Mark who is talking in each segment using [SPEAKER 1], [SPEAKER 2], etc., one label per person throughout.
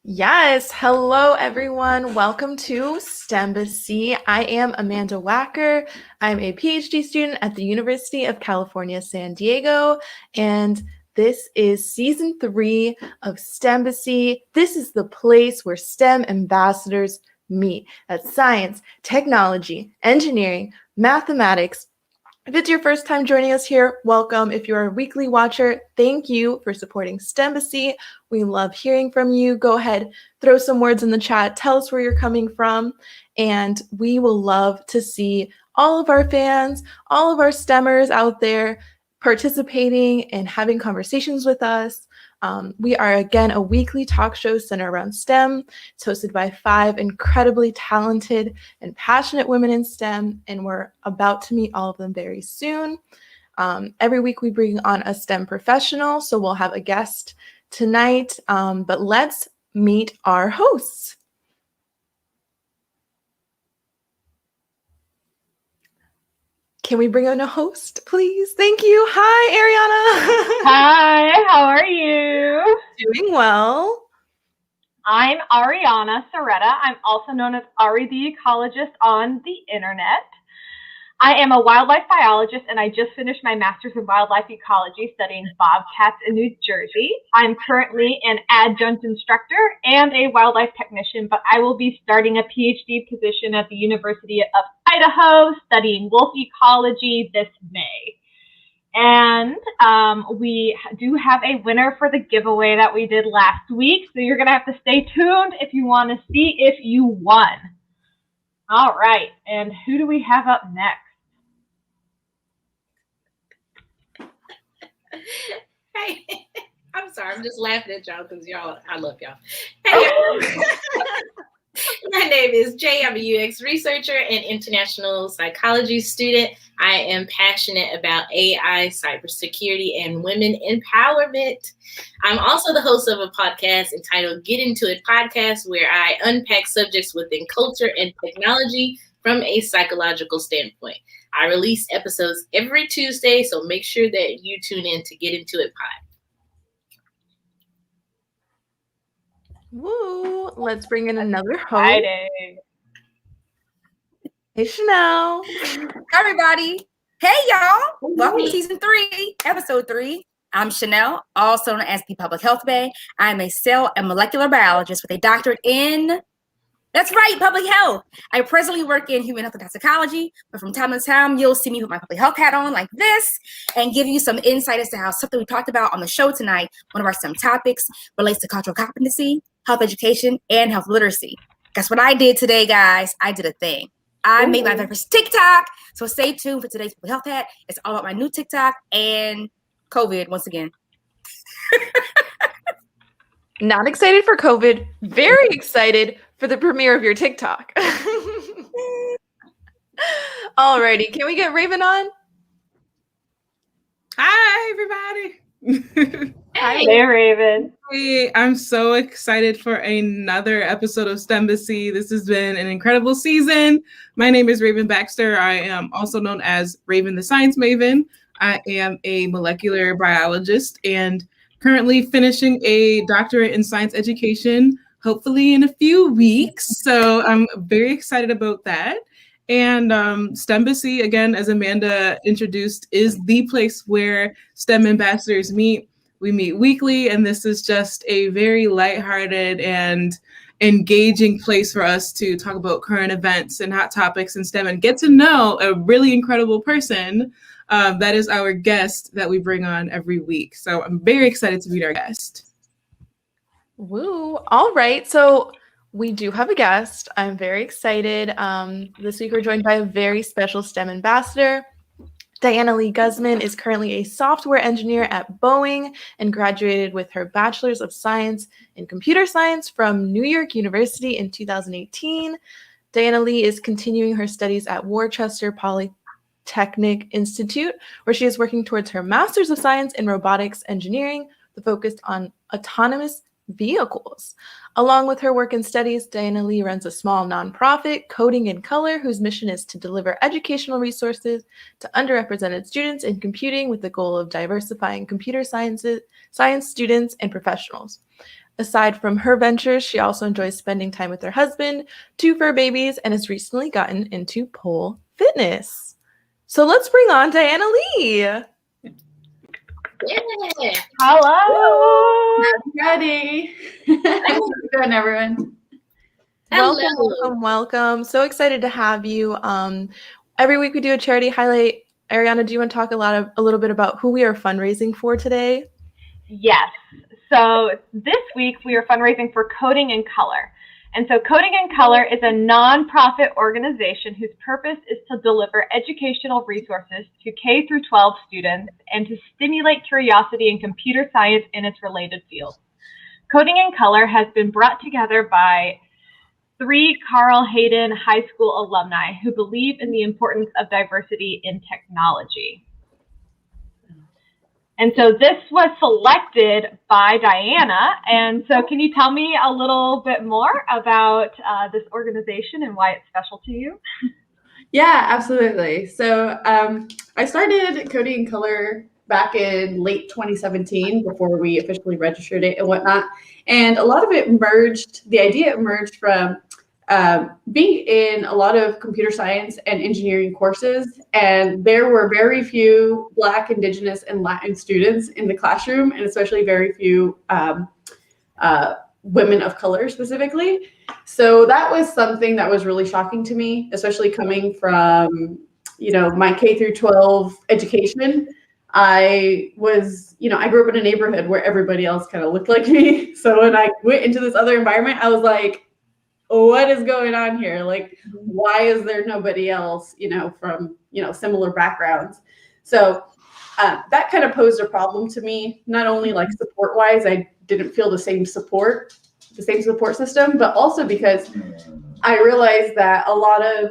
[SPEAKER 1] Yes, hello everyone. Welcome to STEMbassy. I am Amanda Wacker. I'm a PhD student at the University of California, San Diego, and this is season 3 of STEMbassy. This is the place where STEM ambassadors meet. That's science, technology, engineering, mathematics. If it's your first time joining us here, welcome. If you're a weekly watcher, thank you for supporting STEMbassy. We love hearing from you. Go ahead, throw some words in the chat. Tell us where you're coming from. And we will love to see all of our fans, all of our STEMers out there participating and having conversations with us. We are, again, a weekly talk show centered around STEM. It's hosted by 5 incredibly talented and passionate women in STEM, and we're about to meet all of them very soon. Every week we bring on a STEM professional, so we'll have a guest tonight, but let's meet our hosts. Can we bring on a host, please? Thank you. Hi, Ariana.
[SPEAKER 2] Hi, how are you?
[SPEAKER 1] Doing well.
[SPEAKER 2] I'm Ariana Soretta. I'm also known as Ari the Ecologist on the internet. I am a wildlife biologist, and I just finished my master's in wildlife ecology studying bobcats in New Jersey. I'm currently an adjunct instructor and a wildlife technician, but I will be starting a PhD position at the University of Idaho studying wolf ecology this May. And we do have a winner for the giveaway that we did last week, so you're going to have to stay tuned if you want to see if you won. All right, and who do we have up next?
[SPEAKER 3] Hey, I'm sorry. I'm just laughing at y'all because I love y'all. Hey, my name is Jay. I'm a UX researcher and international psychology student. I am passionate about AI, cybersecurity, and women empowerment. I'm also the host of a podcast entitled Get Into It Podcast, where I unpack subjects within culture and technology from a psychological standpoint. I release episodes every Tuesday, so make sure that you tune in to Get Into It Pod.
[SPEAKER 1] Woo! Let's bring in another host.
[SPEAKER 2] Friday.
[SPEAKER 1] Hey, Chanel.
[SPEAKER 4] Hi, everybody. Hey, y'all. Welcome to season 3, episode 3. I'm Chanel, also known as the Public Health Bae. I'm a cell and molecular biologist with a doctorate in, that's right, public health. I presently work in human health and toxicology, but from time to time, you'll see me with my public health hat on like this and give you some insight as to how something we talked about on the show tonight, one of our STEM topics, relates to cultural competency, health education, and health literacy. Guess what I did today, guys? I did a thing. I made my very first TikTok, so stay tuned for today's public health hat. It's all about my new TikTok and COVID once again.
[SPEAKER 1] Not excited for COVID, very excited for the premiere of your TikTok. Alrighty, can we get Raven on?
[SPEAKER 5] Hi, everybody.
[SPEAKER 2] Hey, Raven.
[SPEAKER 5] Hey, I'm so excited for another episode of STEMbassy. This has been an incredible season. My name is Raven Baxter. I am also known as Raven the Science Maven. I am a molecular biologist and currently finishing a doctorate in science education, hopefully in a few weeks. So I'm very excited about that. And STEMbassy, again, as Amanda introduced, is the place where STEM ambassadors meet. We meet weekly, and this is just a very lighthearted and engaging place for us to talk about current events and hot topics in STEM and get to know a really incredible person. That is our guest that we bring on every week. So I'm very excited to meet our guest.
[SPEAKER 1] Woo. All right. So we do have a guest. I'm very excited. This week we're joined by a very special STEM ambassador. Diana Lee Guzman is currently a software engineer at Boeing and graduated with her Bachelor's of Science in Computer Science from New York University in 2018. Diana Lee is continuing her studies at Worcester Polytechnic Institute, where she is working towards her Master's of Science in Robotics Engineering, focused on autonomous vehicles. Along with her work and studies, Diana Lee runs a small nonprofit, Coding in Color, whose mission is to deliver educational resources to underrepresented students in computing with the goal of diversifying computer science students and professionals. Aside from her ventures, she also enjoys spending time with her husband, 2 fur babies, and has recently gotten into pole fitness. So let's bring on Diana Lee.
[SPEAKER 3] Yeah.
[SPEAKER 2] Hello.
[SPEAKER 6] Ready. How's it going, everyone?
[SPEAKER 1] Welcome, welcome. So excited to have you. Every week we do a charity highlight. Ariana, do you want to talk a little bit about who we are fundraising for today?
[SPEAKER 2] Yes. So this week we are fundraising for Coding in Color. And so Coding in Color is a nonprofit organization whose purpose is to deliver educational resources to K through 12 students and to stimulate curiosity in computer science and its related fields. Coding in Color has been brought together by 3 Carl Hayden High School alumni who believe in the importance of diversity in technology. And so this was selected by Diana. And so can you tell me a little bit more about this organization and why it's special to you?
[SPEAKER 6] Yeah, absolutely. So I started Coding in Color back in late 2017 before we officially registered it and whatnot. And a lot of it the idea emerged from being in a lot of computer science and engineering courses, and there were very few Black, Indigenous, and Latin students in the classroom, and especially very few women of color specifically. So that was something that was really shocking to me, especially coming from, my K through 12 education. I grew up in a neighborhood where everybody else kind of looked like me. So when I went into this other environment, I was like, what is going on here? Like, why is there nobody else, from, similar backgrounds? So that kind of posed a problem to me, not only like support wise, I didn't feel the same support system, but also because I realized that a lot of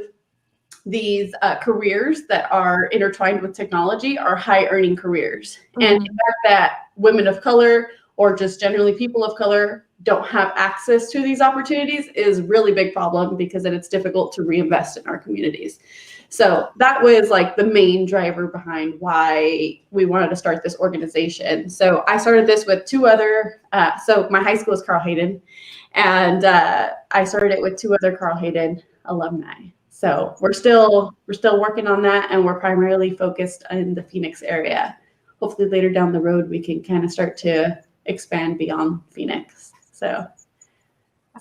[SPEAKER 6] these careers that are intertwined with technology are high earning careers. And the fact that women of color or just generally people of color don't have access to these opportunities is a really big problem, because then it's difficult to reinvest in our communities. So that was like the main driver behind why we wanted to start this organization. So I started this with 2 other, so my high school is Carl Hayden, and I started it with 2 other Carl Hayden alumni. So we're still working on that, and we're primarily focused in the Phoenix area. Hopefully later down the road, we can kind of start to expand beyond Phoenix. So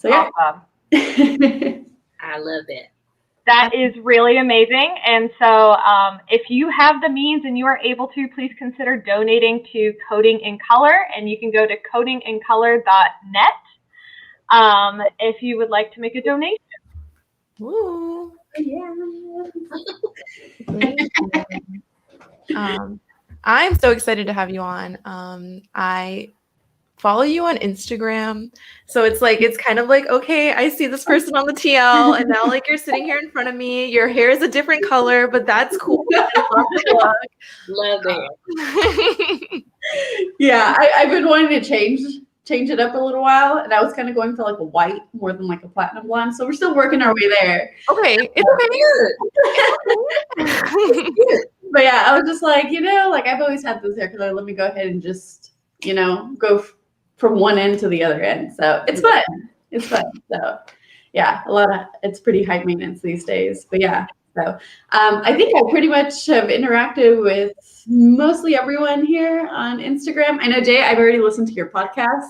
[SPEAKER 6] yeah.
[SPEAKER 2] Awesome.
[SPEAKER 3] I love it.
[SPEAKER 2] That is really amazing. And so if you have the means and you are able to, please consider donating to Coding in Color, and you can go to codingincolor.net if you would like to make a donation.
[SPEAKER 1] Ooh.
[SPEAKER 6] Yeah.
[SPEAKER 1] I'm so excited to have you on. I follow you on Instagram, so it's kind of like, okay, I see this person on the TL, and now like you're sitting here in front of me. Your hair is a different color, but that's cool. I love the
[SPEAKER 3] Love
[SPEAKER 1] look.
[SPEAKER 6] Yeah, I've been wanting to change it up a little while, and I was kind of going for like a white more than like a platinum blonde. So we're still working our way there.
[SPEAKER 1] Okay, it's okay.
[SPEAKER 6] But yeah, I was just like, I've always had this hair color. Let me go ahead and just, go from one end to the other end. So it's fun. It's fun. So yeah, it's pretty high maintenance these days. But yeah, so I think I pretty much have interacted with mostly everyone here on Instagram. I know, Jay, I've already listened to your podcast.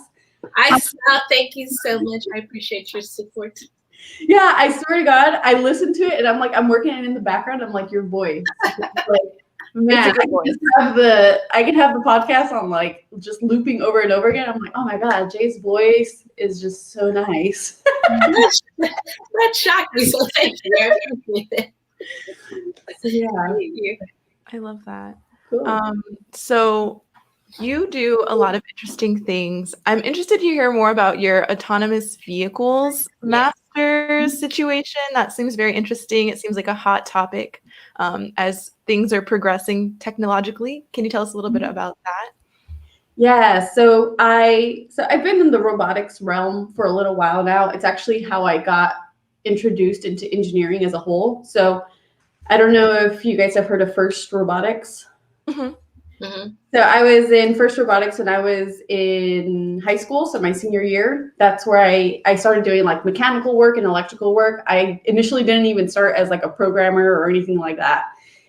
[SPEAKER 3] I saw. Thank you so much. I appreciate your support.
[SPEAKER 6] Yeah, I swear to God, I listened to it and I'm like, I'm working it in the background. I'm like, your voice. Like, man, I can have the podcast on like just looping over and over again. I'm like, oh my God, Jay's voice is just so nice.
[SPEAKER 3] That shocked me. So thank you.
[SPEAKER 6] So, yeah.
[SPEAKER 1] I love that.
[SPEAKER 6] Cool.
[SPEAKER 1] So you do a lot of interesting things. I'm interested to hear more about your autonomous vehicles master's situation. That seems very interesting. It seems like a hot topic as things are progressing technologically. Can you tell us a little bit about that?
[SPEAKER 6] Yeah, so I've been in the robotics realm for a little while now. It's actually how I got introduced into engineering as a whole. So I don't know if you guys have heard of First Robotics.
[SPEAKER 1] Mm-hmm.
[SPEAKER 6] So I was in first robotics when I was in high school, so my senior year. That's where I started doing like mechanical work and electrical work. I initially didn't even start as like a programmer or anything like that.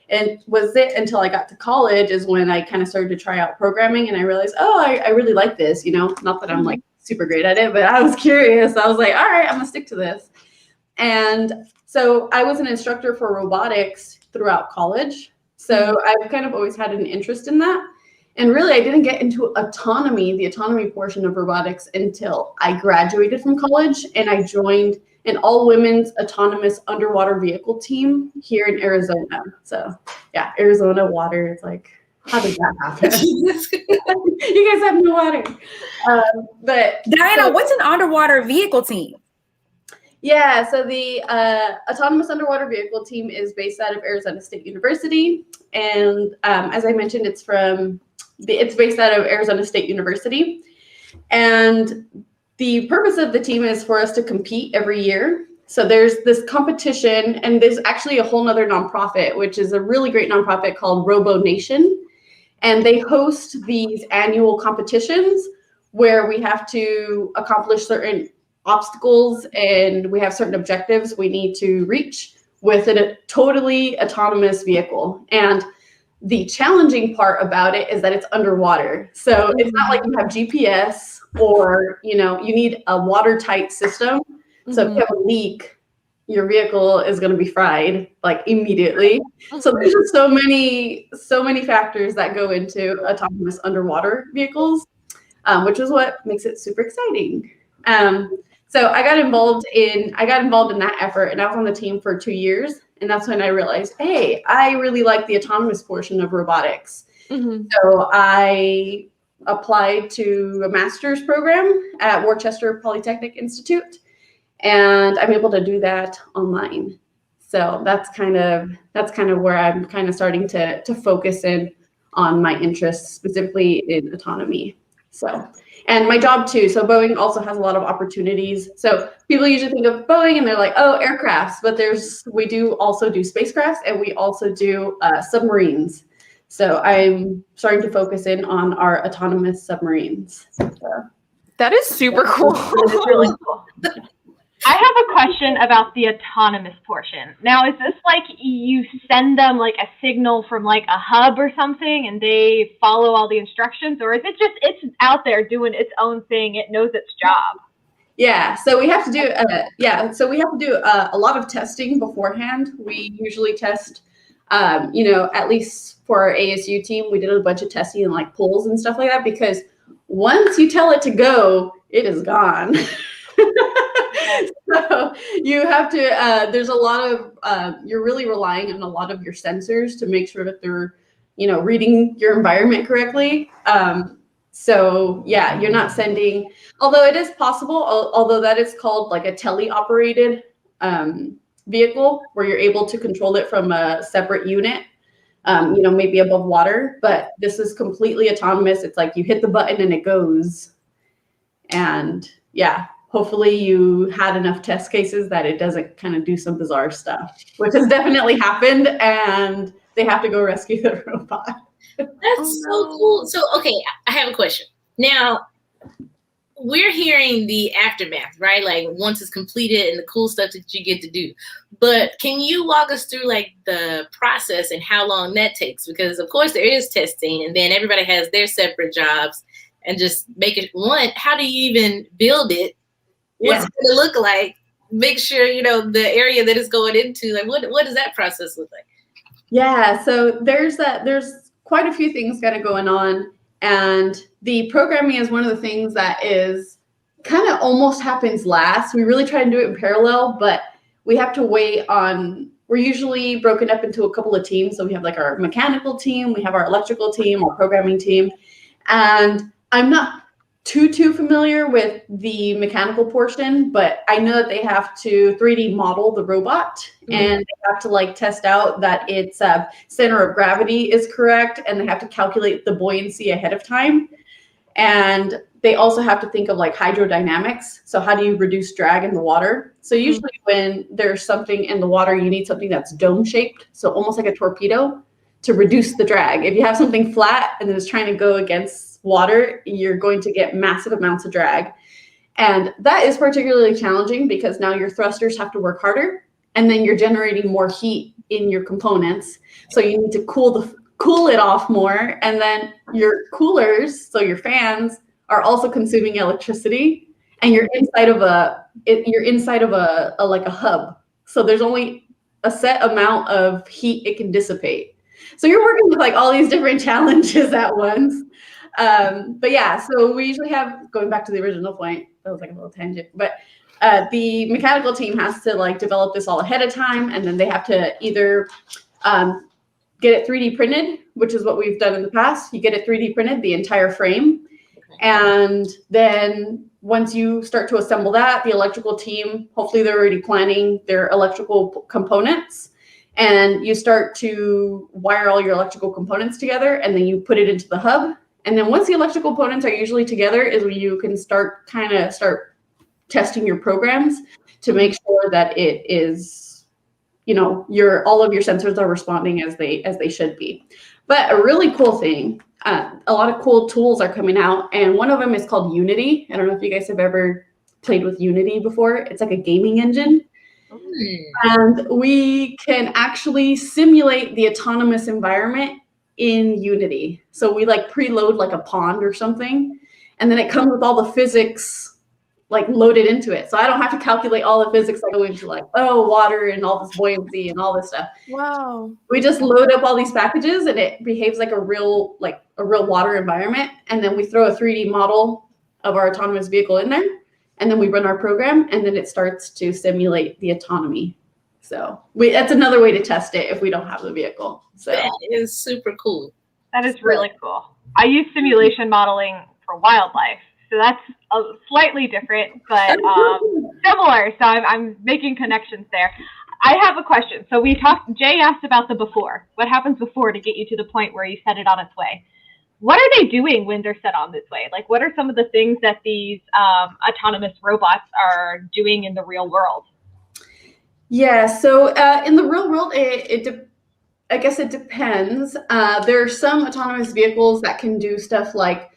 [SPEAKER 6] And was it until I got to college is when I kind of started to try out programming, and I realized, oh, I really like this, not that I'm like super great at it, but I was curious. I was like, all right, I'm gonna stick to this. And so I was an instructor for robotics throughout college. So I've kind of always had an interest in that. And really, I didn't get into the autonomy portion of robotics until I graduated from college, and I joined an all-women's autonomous underwater vehicle team here in Arizona. So yeah, Arizona water is like, how did that happen? You guys have no water. But
[SPEAKER 4] Diana, what's an underwater vehicle team?
[SPEAKER 6] Yeah, so the autonomous underwater vehicle team is based out of Arizona State University, and as I mentioned, it's based out of Arizona State University, and the purpose of the team is for us to compete every year. So there's this competition, and there's actually a whole nother nonprofit, which is a really great nonprofit called Robonation, and they host these annual competitions where we have to accomplish certain obstacles, and we have certain objectives we need to reach with a totally autonomous vehicle. And the challenging part about it is that it's underwater. So it's not like you have GPS or, you need a watertight system. So if you have a leak, your vehicle is going to be fried like immediately. So there's just so many factors that go into autonomous underwater vehicles, which is what makes it super exciting. So I got involved in that effort, and I was on the team for 2 years. And that's when I realized, hey, I really like the autonomous portion of robotics. So I applied to a master's program at Worcester Polytechnic Institute, and I'm able to do that online. So that's kind of where I'm kind of starting to focus in on my interests, specifically in autonomy. So, and my job too. So Boeing also has a lot of opportunities. So people usually think of Boeing and they're like, oh, aircrafts, but we do also do spacecrafts, and we also do submarines. So I'm starting to focus in on our autonomous submarines. So,
[SPEAKER 1] that is super cool.
[SPEAKER 2] It's really cool. I have a question about the autonomous portion. Now, is this like you send them like a signal from like a hub or something and they follow all the instructions, or is it just it's out there doing its own thing, it knows its job?
[SPEAKER 6] Yeah, so we have to do a lot of testing beforehand. We usually test at least for our ASU team, we did a bunch of testing and like polls and stuff like that, because once you tell it to go, it is gone. So you have to, there's a lot of, you're really relying on a lot of your sensors to make sure that they're, reading your environment correctly. So yeah, you're not sending, although it is possible, although that is called like a tele-operated vehicle where you're able to control it from a separate unit, maybe above water, but this is completely autonomous. It's like you hit the button and it goes. And yeah, hopefully you had enough test cases that it doesn't kind of do some bizarre stuff, which has definitely happened, and they have to go rescue the robot.
[SPEAKER 3] That's so cool. So, okay, I have a question. Now, we're hearing the aftermath, right? Like once it's completed and the cool stuff that you get to do. But can you walk us through like the process and how long that takes? Because of course there is testing, and then everybody has their separate jobs, and just make it one. How do you even build it? What's it going to look like? Make sure, the area that it's going into, like what does that process look like?
[SPEAKER 6] Yeah, so there's quite a few things kind of going on, and the programming is one of the things that is kind of almost happens last. We really try to do it in parallel, but we have to wait on, we're usually broken up into a couple of teams. So we have like our mechanical team, we have our electrical team, our programming team, and I'm not too familiar with the mechanical portion, but I know that they have to 3D model the robot, and they have to like test out that its center of gravity is correct, and they have to calculate the buoyancy ahead of time. And they also have to think of like hydrodynamics. So how do you reduce drag in the water? So usually when there's something in the water, you need something that's dome shaped, so almost like a torpedo. reduce the drag. If you have something flat and it's trying to go against water, you're going to get massive amounts of drag. And that is particularly challenging because now your thrusters have to work harder, and then you're generating more heat in your components. So you need to cool it off more. And then your coolers, so your fans, are also consuming electricity, and you're inside of a like a hub. So there's only a set amount of heat it can dissipate. So you're working with like all these different challenges at once. But yeah, so we usually have, going back to the original point, that was like a little tangent, but the mechanical team has to like develop this all ahead of time, and then they have to either get it 3D printed, which is what we've done in the past. You get it 3D printed, the entire frame. And then once you start to assemble that, the electrical team, hopefully they're already planning their electrical components, and you start to wire all your electrical components together, and then you put it into the hub. And then once the electrical components are usually together is when you can start testing your programs to make sure that it is, you know, all of your sensors are responding as they should be. But a really cool thing, a lot of cool tools are coming out, and one of them is called Unity. I don't know if you guys have ever played with Unity before. It's like a gaming engine. And we can actually simulate the autonomous environment in Unity. So we like preload like a pond or something, and then it comes with all the physics like loaded into it. So I don't have to calculate all the physics that go into like, oh, water and all this buoyancy and all this stuff.
[SPEAKER 1] Wow.
[SPEAKER 6] We just load up all these packages, and it behaves like a real water environment. And then we throw a 3D model of our autonomous vehicle in there, and then we run our program, and then it starts to simulate the autonomy. So that's another way to test it if we don't have the vehicle. So
[SPEAKER 3] that is super cool.
[SPEAKER 2] That is really cool. I use simulation modeling for wildlife, so that's slightly different, but similar. So I'm making connections there. I have a question. So Jay asked about the before. What happens before to get you to the point where you set it on its way? What are they doing when they're set on this way? Like, what are some of the things that these autonomous robots are doing in the real world?
[SPEAKER 6] Yeah, so in the real world, I guess it depends. There are some autonomous vehicles that can do stuff like,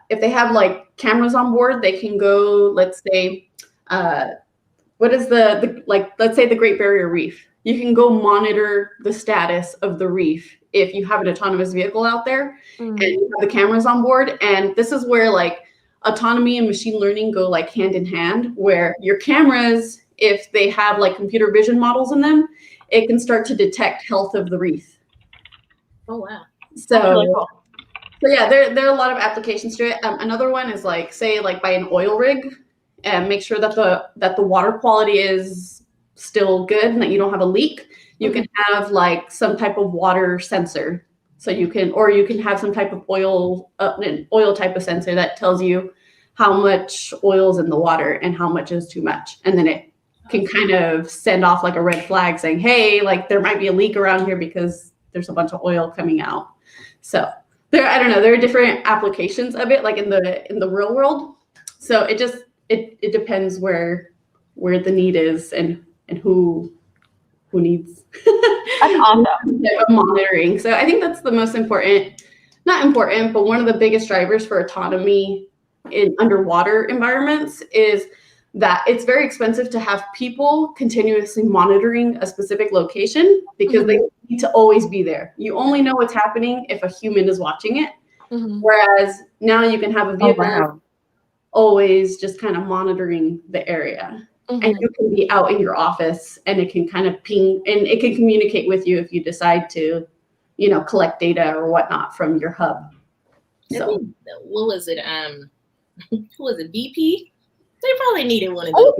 [SPEAKER 6] if they have like cameras on board, they can go, let's say, what is let's say the Great Barrier Reef. You can go monitor the status of the reef if you have an autonomous vehicle out there and you have the cameras on board. And this is where like autonomy and machine learning go like hand in hand, where your cameras, if they have like computer vision models in them, it can start to detect health of the reef.
[SPEAKER 3] Oh, wow.
[SPEAKER 6] So,
[SPEAKER 2] really cool.
[SPEAKER 6] So yeah, there are a lot of applications to it. Another one is like, say like by an oil rig, and make sure that the water quality is still good and that you don't have a leak. You can have like some type of water sensor. So you can have some type of an oil type of sensor that tells you how much oil's in the water and how much is too much. And then it can kind of send off like a red flag saying, hey, like there might be a leak around here because there's a bunch of oil coming out. So there are different applications of it, like in the real world. So it depends where the need is and who needs
[SPEAKER 2] That's awesome.
[SPEAKER 6] monitoring. So I think that's the most important, not important, but one of the biggest drivers for autonomy in underwater environments is that it's very expensive to have people continuously monitoring a specific location because they need to always be there. You only know what's happening if a human is watching it. Whereas now you can have a vehicle always just kind of monitoring the area. And you can be out in your office and it can kind of ping and it can communicate with you if you decide to, collect data or whatnot from your hub. So
[SPEAKER 3] what was it? Who was it? BP? They probably needed one of those.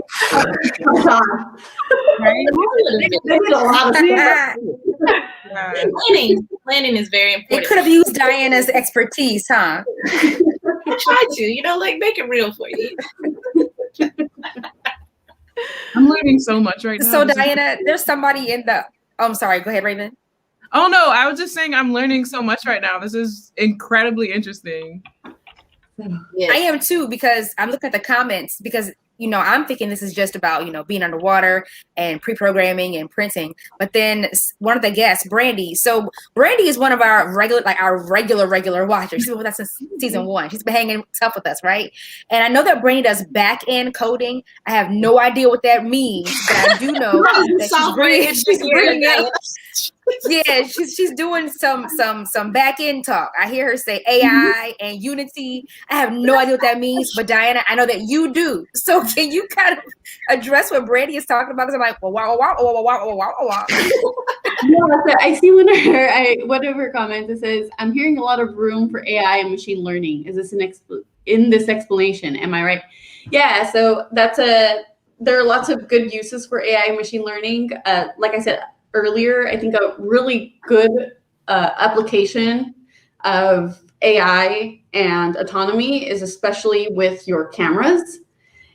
[SPEAKER 3] Planning is very important.
[SPEAKER 4] They could have used Diana's expertise, huh?
[SPEAKER 3] Try to, make it real for you.
[SPEAKER 5] I'm learning so much right now.
[SPEAKER 4] So Diana, there's somebody in the. Oh, I'm sorry. Go ahead, Raven.
[SPEAKER 5] Oh no, I was just saying I'm learning so much right now. This is incredibly interesting.
[SPEAKER 4] Yes. I am too, because I'm looking at the comments, because I'm thinking this is just about, being underwater and pre-programming and printing. But then one of the guests, Brandy. So Brandy is one of our regular watchers. She's been with us since season 1. She's been hanging tough with us, right? And I know that Brandy does back-end coding. I have no idea what that means, but I do know that she's bringing up. Yeah, she's doing some back-end talk. I hear her say AI and Unity. I have no idea what that means, but Diana, I know that you do. So can you kind of address what Brandy is talking about? Because I'm like, wow.
[SPEAKER 6] Yeah, I see one of her comments. It says, "I'm hearing a lot of room for AI and machine learning. Is this in this explanation? Am I right?" Yeah. So there are lots of good uses for AI and machine learning. Like I said earlier, I think a really good application of AI and autonomy is especially with your cameras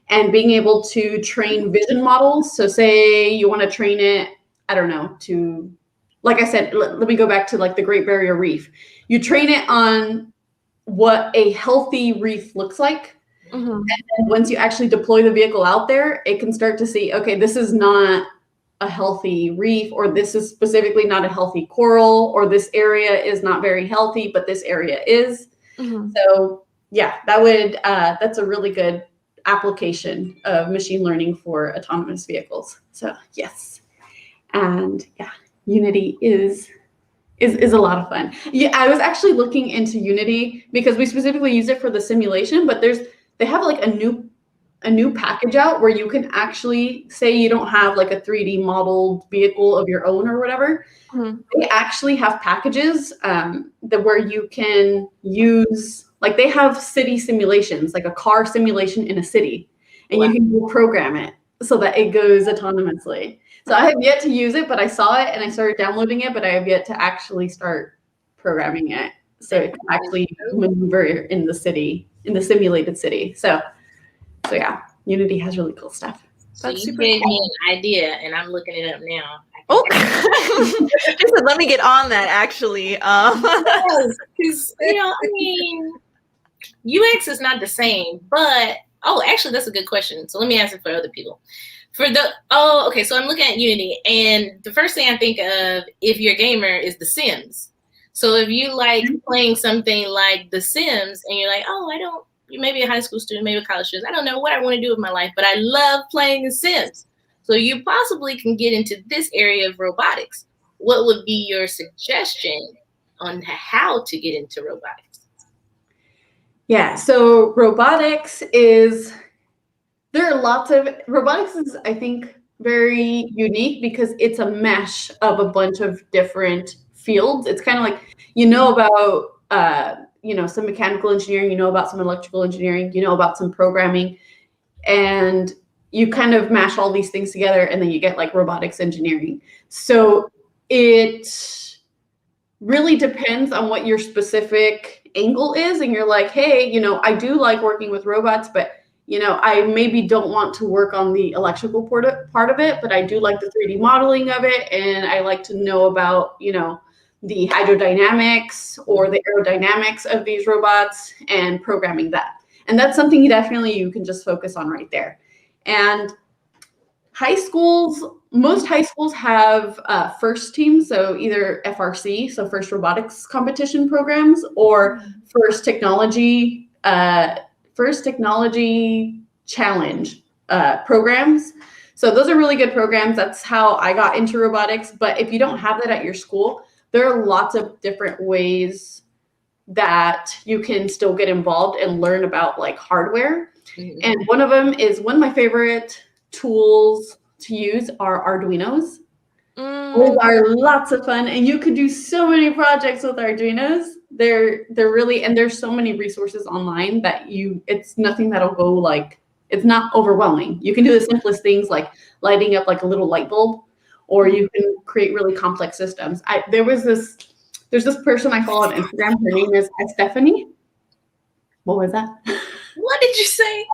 [SPEAKER 6] and being able to train vision models. So say you want to train it, I don't know, to, like I said, let me go back to like the Great Barrier Reef. You train it on what a healthy reef looks like. Mm-hmm. And then once you actually deploy the vehicle out there, it can start to see, okay, this is not a healthy reef, or this is specifically not a healthy coral, or this area is not very healthy, but this area is. Mm-hmm. So yeah, that's a really good application of machine learning for autonomous vehicles. So yes. And yeah, Unity is a lot of fun. Yeah, I was actually looking into Unity because we specifically use it for the simulation, but they have like a new package out where you can actually say you don't have like a 3D modeled vehicle of your own or whatever. Mm-hmm. They actually have packages where you can use, like they have city simulations, like a car simulation in a city, and you can program it so that it goes autonomously. So I have yet to use it, but I saw it and I started downloading it, but I have yet to actually start programming it so it can actually maneuver in the city, in the simulated city. So yeah, Unity has really cool stuff.
[SPEAKER 3] So you gave me an idea, and I'm looking it up now.
[SPEAKER 1] Oh, let me get on that. Actually,
[SPEAKER 3] because I mean, UX is not the same, but actually, that's a good question. So let me answer for other people. Okay, so I'm looking at Unity, and the first thing I think of if you're a gamer is The Sims. So if you like playing something like The Sims, and you're like, you may be a high school student, maybe a college student, I don't know what I want to do with my life, but I love playing The Sims. So you possibly can get into this area of robotics. What would be your suggestion on how to get into robotics?
[SPEAKER 6] Yeah, so robotics is, robotics is, I think, very unique because it's a mesh of a bunch of different fields. It's kind of like, about, some mechanical engineering, about some electrical engineering, about some programming, and you kind of mash all these things together and then you get like robotics engineering. So it really depends on what your specific angle is. And you're like, hey, I do like working with robots, but I maybe don't want to work on the electrical part of it, but I do like the 3D modeling of it. And I like to know about, the hydrodynamics or the aerodynamics of these robots and programming that. And that's something you can just focus on right there. And most high schools have FIRST teams, so either FRC, so First Robotics Competition programs, or First Technology Challenge programs. So those are really good programs. That's how I got into robotics. But if you don't have that at your school, there are lots of different ways that you can still get involved and learn about like hardware. Mm-hmm. And one of my favorite tools to use are Arduinos. Those are lots of fun, and you could do so many projects with Arduinos. They're really, and there's so many resources online that it's nothing that'll go like, it's not overwhelming. You can do the simplest things like lighting up like a little light bulb, or you can create really complex systems. There's this person I follow on Instagram. Her name is Stephanie. What was that?
[SPEAKER 3] What did you say?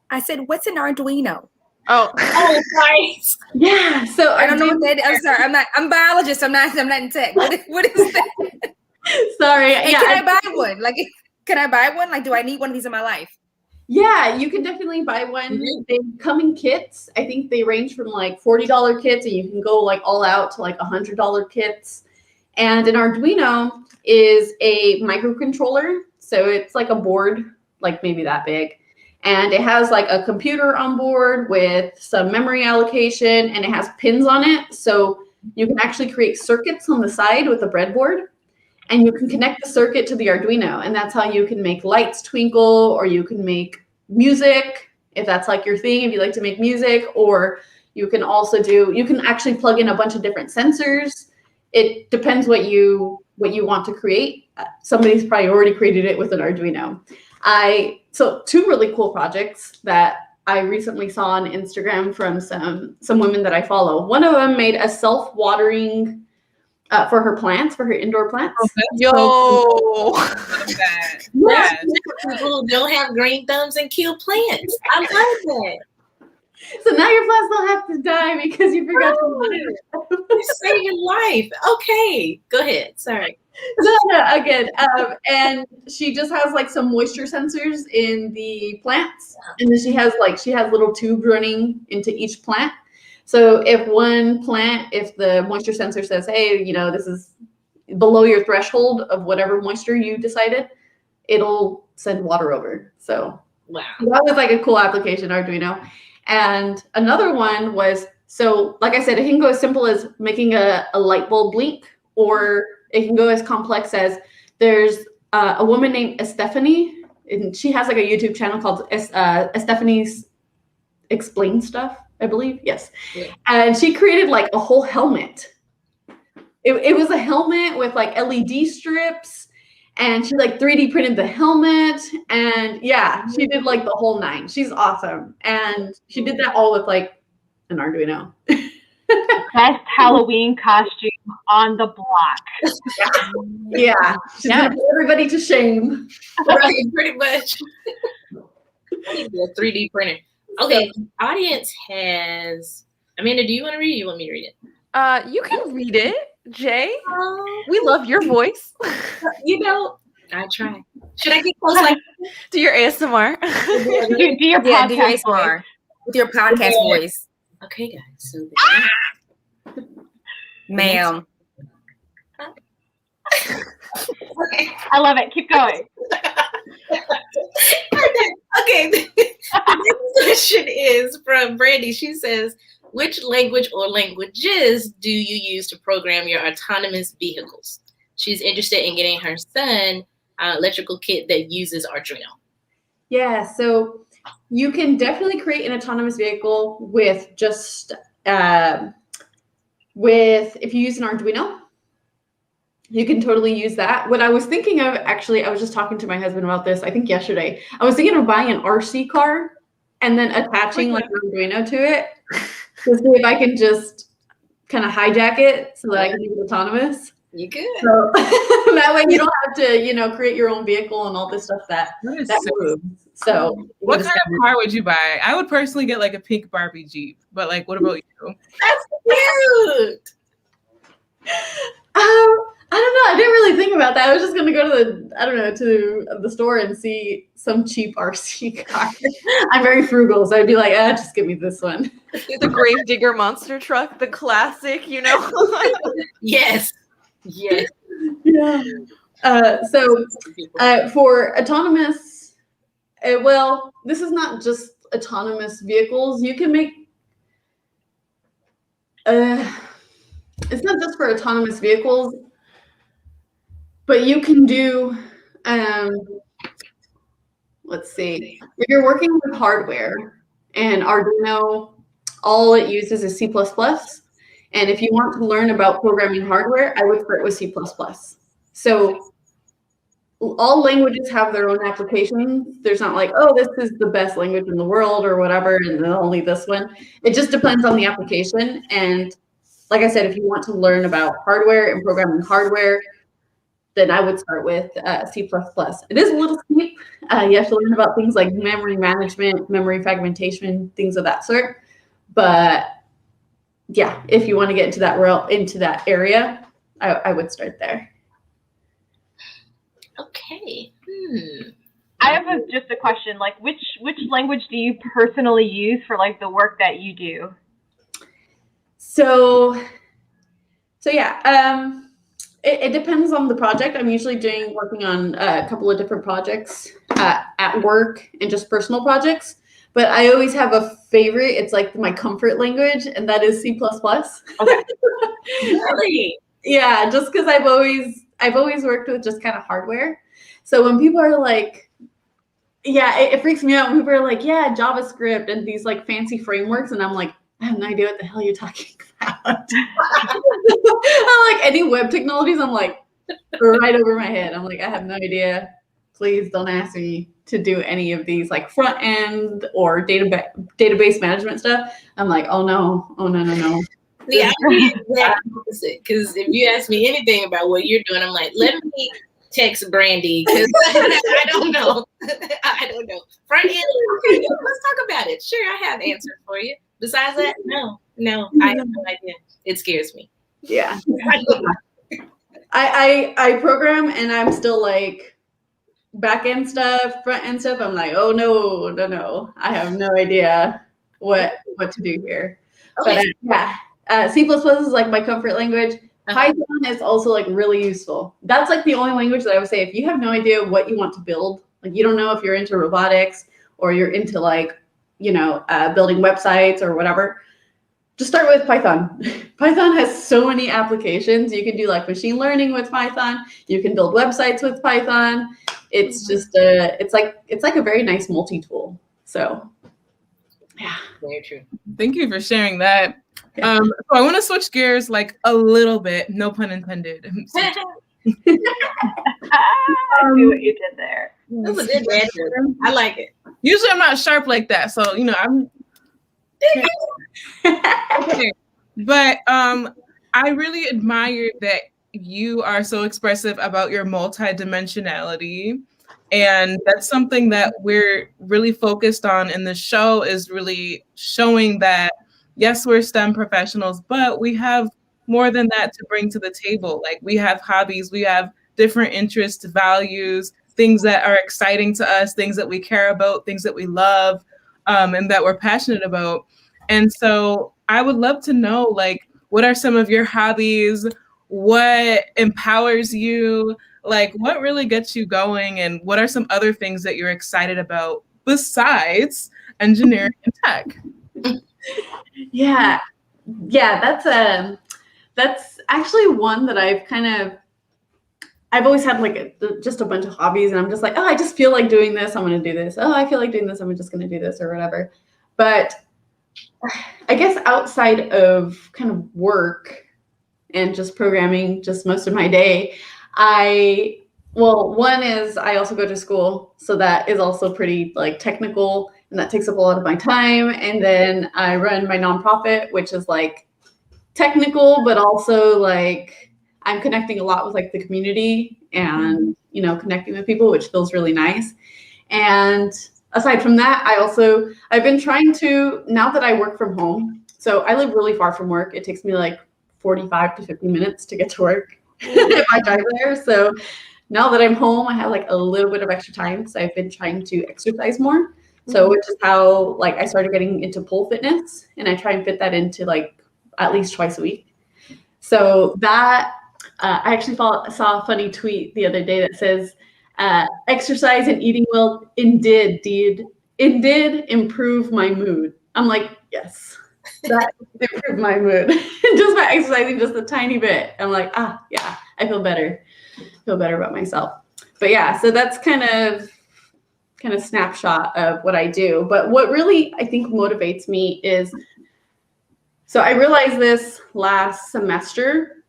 [SPEAKER 4] I said, what's an Arduino?
[SPEAKER 1] Oh,
[SPEAKER 3] right.
[SPEAKER 6] Yeah. So
[SPEAKER 4] I don't know what that is. I'm sorry. I'm a biologist. I'm not in tech. What is that?
[SPEAKER 6] Sorry.
[SPEAKER 4] And can I buy one? Like, can I buy one? Like, do I need one of these in my life?
[SPEAKER 6] Yeah, you can definitely buy one.
[SPEAKER 3] Mhm.
[SPEAKER 6] They come in kits. I think they range from like $40 kits, and you can go like all out to like $100 kits. And an Arduino is a microcontroller. So it's like a board, like maybe that big. And it has like a computer on board with some memory allocation, and it has pins on it. So you can actually create circuits on the side with a breadboard, and you can connect the circuit to the Arduino. And that's how you can make lights twinkle, or you can make music, if that's like your thing, if you like to make music, or you can also you can actually plug in a bunch of different sensors. It depends what you want to create. Somebody's probably already created it with an Arduino. So two really cool projects that I recently saw on Instagram from some women that I follow. One of them made a self-watering for her plants, for her indoor plants.
[SPEAKER 1] Yo.
[SPEAKER 5] Love that. Yes.
[SPEAKER 3] People don't have green thumbs and kill plants. I love that.
[SPEAKER 6] So now your plants don't have to die because you forgot to water it.
[SPEAKER 3] You save your life. Okay, go ahead. Sorry.
[SPEAKER 6] No, again. And she just has like some moisture sensors in the plants, and then she has little tubes running into each plant. So if the moisture sensor says, hey, this is below your threshold of whatever moisture you decided, it'll send water over. So
[SPEAKER 3] Wow.
[SPEAKER 6] that was like a cool application, Arduino. And another one was, so like I said, it can go as simple as making a light bulb blink, or it can go as complex as there's a woman named Stephanie, and she has like a YouTube channel called Stephanie's Explain Stuff, I believe. Yes.
[SPEAKER 3] Yeah.
[SPEAKER 6] And she created like a whole helmet. It was a helmet with like LED strips, and she like 3D printed the helmet, and yeah, she did like the whole nine. She's awesome. And she did that all with like an Arduino.
[SPEAKER 2] Best Halloween costume on the block.
[SPEAKER 6] Yeah. She's gonna put everybody to shame.
[SPEAKER 3] Right, pretty much. I need a 3D printer. Okay, audience has. Amanda, do you want to read it? Or you want me to read it?
[SPEAKER 1] You can read it, Jay. We love your voice.
[SPEAKER 3] I try. Should I get close like
[SPEAKER 1] Do your ASMR.
[SPEAKER 2] Do your
[SPEAKER 4] Yeah, do your
[SPEAKER 2] podcast
[SPEAKER 4] ASMR with your podcast voice,
[SPEAKER 3] Okay, guys. So
[SPEAKER 4] ma'am.
[SPEAKER 2] I love it. Keep going.
[SPEAKER 3] okay. The next question is from Brandy. She says, which language or languages do you use to program your autonomous vehicles? She's interested in getting her son an electrical kit that uses Arduino.
[SPEAKER 6] Yeah, so you can definitely create an autonomous vehicle with just if you use an Arduino, you can totally use that. What I was thinking of, actually, I was just talking to my husband about this, I think yesterday. I was thinking of buying an RC car and then attaching like an Arduino to it to see if I can just kind of hijack it so that I can make it autonomous.
[SPEAKER 3] You good?
[SPEAKER 6] So that way you don't have to, create your own vehicle and all this stuff that moves. So
[SPEAKER 5] what kind of car would you buy? I would personally get like a pink Barbie Jeep, but like, what about you?
[SPEAKER 3] That's cute.
[SPEAKER 6] I don't know. I didn't really think about that. I was just gonna go to the store and see some cheap RC car. I'm very frugal, so I'd be like, just give me this one.
[SPEAKER 1] The Gravedigger monster truck, the classic,
[SPEAKER 3] Yes. Yes.
[SPEAKER 6] Yeah. For autonomous, this is not just autonomous vehicles. You can make. It's not just for autonomous vehicles, but you can do. Let's see. If you're working with hardware, and Arduino, all it uses is C++. And if you want to learn about programming hardware, I would start with C++. So all languages have their own applications. There's not like, oh, this is the best language in the world or whatever, and then only this one. It just depends on the application. And like I said, if you want to learn about hardware and programming hardware, then I would start with C++. It is a little steep. You have to learn about things like memory management, memory fragmentation, things of that sort. But yeah, if you want to get into that area, I would start there.
[SPEAKER 3] Okay.
[SPEAKER 2] I have just a question. Like, which language do you personally use for like the work that you do?
[SPEAKER 6] So yeah, it depends on the project. I'm usually working on a couple of different projects at work and just personal projects. But I always have a favorite. It's like my comfort language, and that is C++.
[SPEAKER 2] Okay.
[SPEAKER 3] Really?
[SPEAKER 6] Yeah, just because I've always worked with just kind of hardware. So when people are like, yeah, it freaks me out when people are like, yeah, JavaScript and these like fancy frameworks, and I'm like, I have no idea what the hell you're talking about. I'm like, any web technologies, I'm like, right over my head. I'm like, I have no idea. Please don't ask me to do any of these like front end or database management stuff. I'm like, oh no.
[SPEAKER 3] See, I'm the exact opposite, because if you ask me anything about what you're doing, I'm like, let me text Brandy, because I don't know. I don't know. Front end, okay, let's talk about it. Sure, I have answers for you. Besides that, no, I have no idea. It scares me.
[SPEAKER 6] Yeah. I program, and I'm still like back end stuff, front end stuff. I'm like, oh no. I have no idea what to do here.
[SPEAKER 3] Okay.
[SPEAKER 6] But yeah, C++ is like my comfort language. Python is also like really useful. That's like the only language that I would say, if you have no idea what you want to build, like you don't know if you're into robotics or you're into like, building websites or whatever, just start with Python. Python has so many applications. You can do like machine learning with Python. You can build websites with Python. It's just it's like a very nice multi-tool. So yeah.
[SPEAKER 3] Very true.
[SPEAKER 5] Thank you for sharing that. So I want to switch gears like a little bit, no pun intended.
[SPEAKER 2] I see what you did there.
[SPEAKER 3] That was a good answer. I like it.
[SPEAKER 5] Usually I'm not sharp like that, so I'm okay. But I really admire that you are so expressive about your multidimensionality. And that's something that we're really focused on in the show, is really showing that, yes, we're STEM professionals, but we have more than that to bring to the table. Like, we have hobbies, we have different interests, values, things that are exciting to us, things that we care about, things that we love, and that we're passionate about. And so I would love to know, like, what are some of your hobbies? What empowers you? Like, what really gets you going? And what are some other things that you're excited about besides engineering and tech?
[SPEAKER 6] Yeah, that's actually one that I've always had like just a bunch of hobbies, and I'm just like, oh, I just feel like doing this, I'm going to do this. Oh, I feel like doing this, I'm just going to do this or whatever. But I guess outside of kind of work and just programming just most of my day, one is I also go to school, so that is also pretty like technical, and that takes up a lot of my time. And then I run my nonprofit, which is like technical, but also like I'm connecting a lot with like the community and, connecting with people, which feels really nice. And aside from that, I've been trying to, now that I work from home, so I live really far from work. It takes me like 45 to 50 minutes to get to work if I drive there. So now that I'm home, I have like a little bit of extra time. So I've been trying to exercise more. So which is how like I started getting into pole fitness, and I try and fit that into like at least twice a week. So that I actually saw a funny tweet the other day that says, exercise and eating well indeed improve my mood. I'm like, yes, that improved my mood. Just by exercising just a tiny bit. I'm like, yeah, I feel better about myself. But yeah, so that's kind of snapshot of what I do. But what really I think motivates me is, so I realized this last semester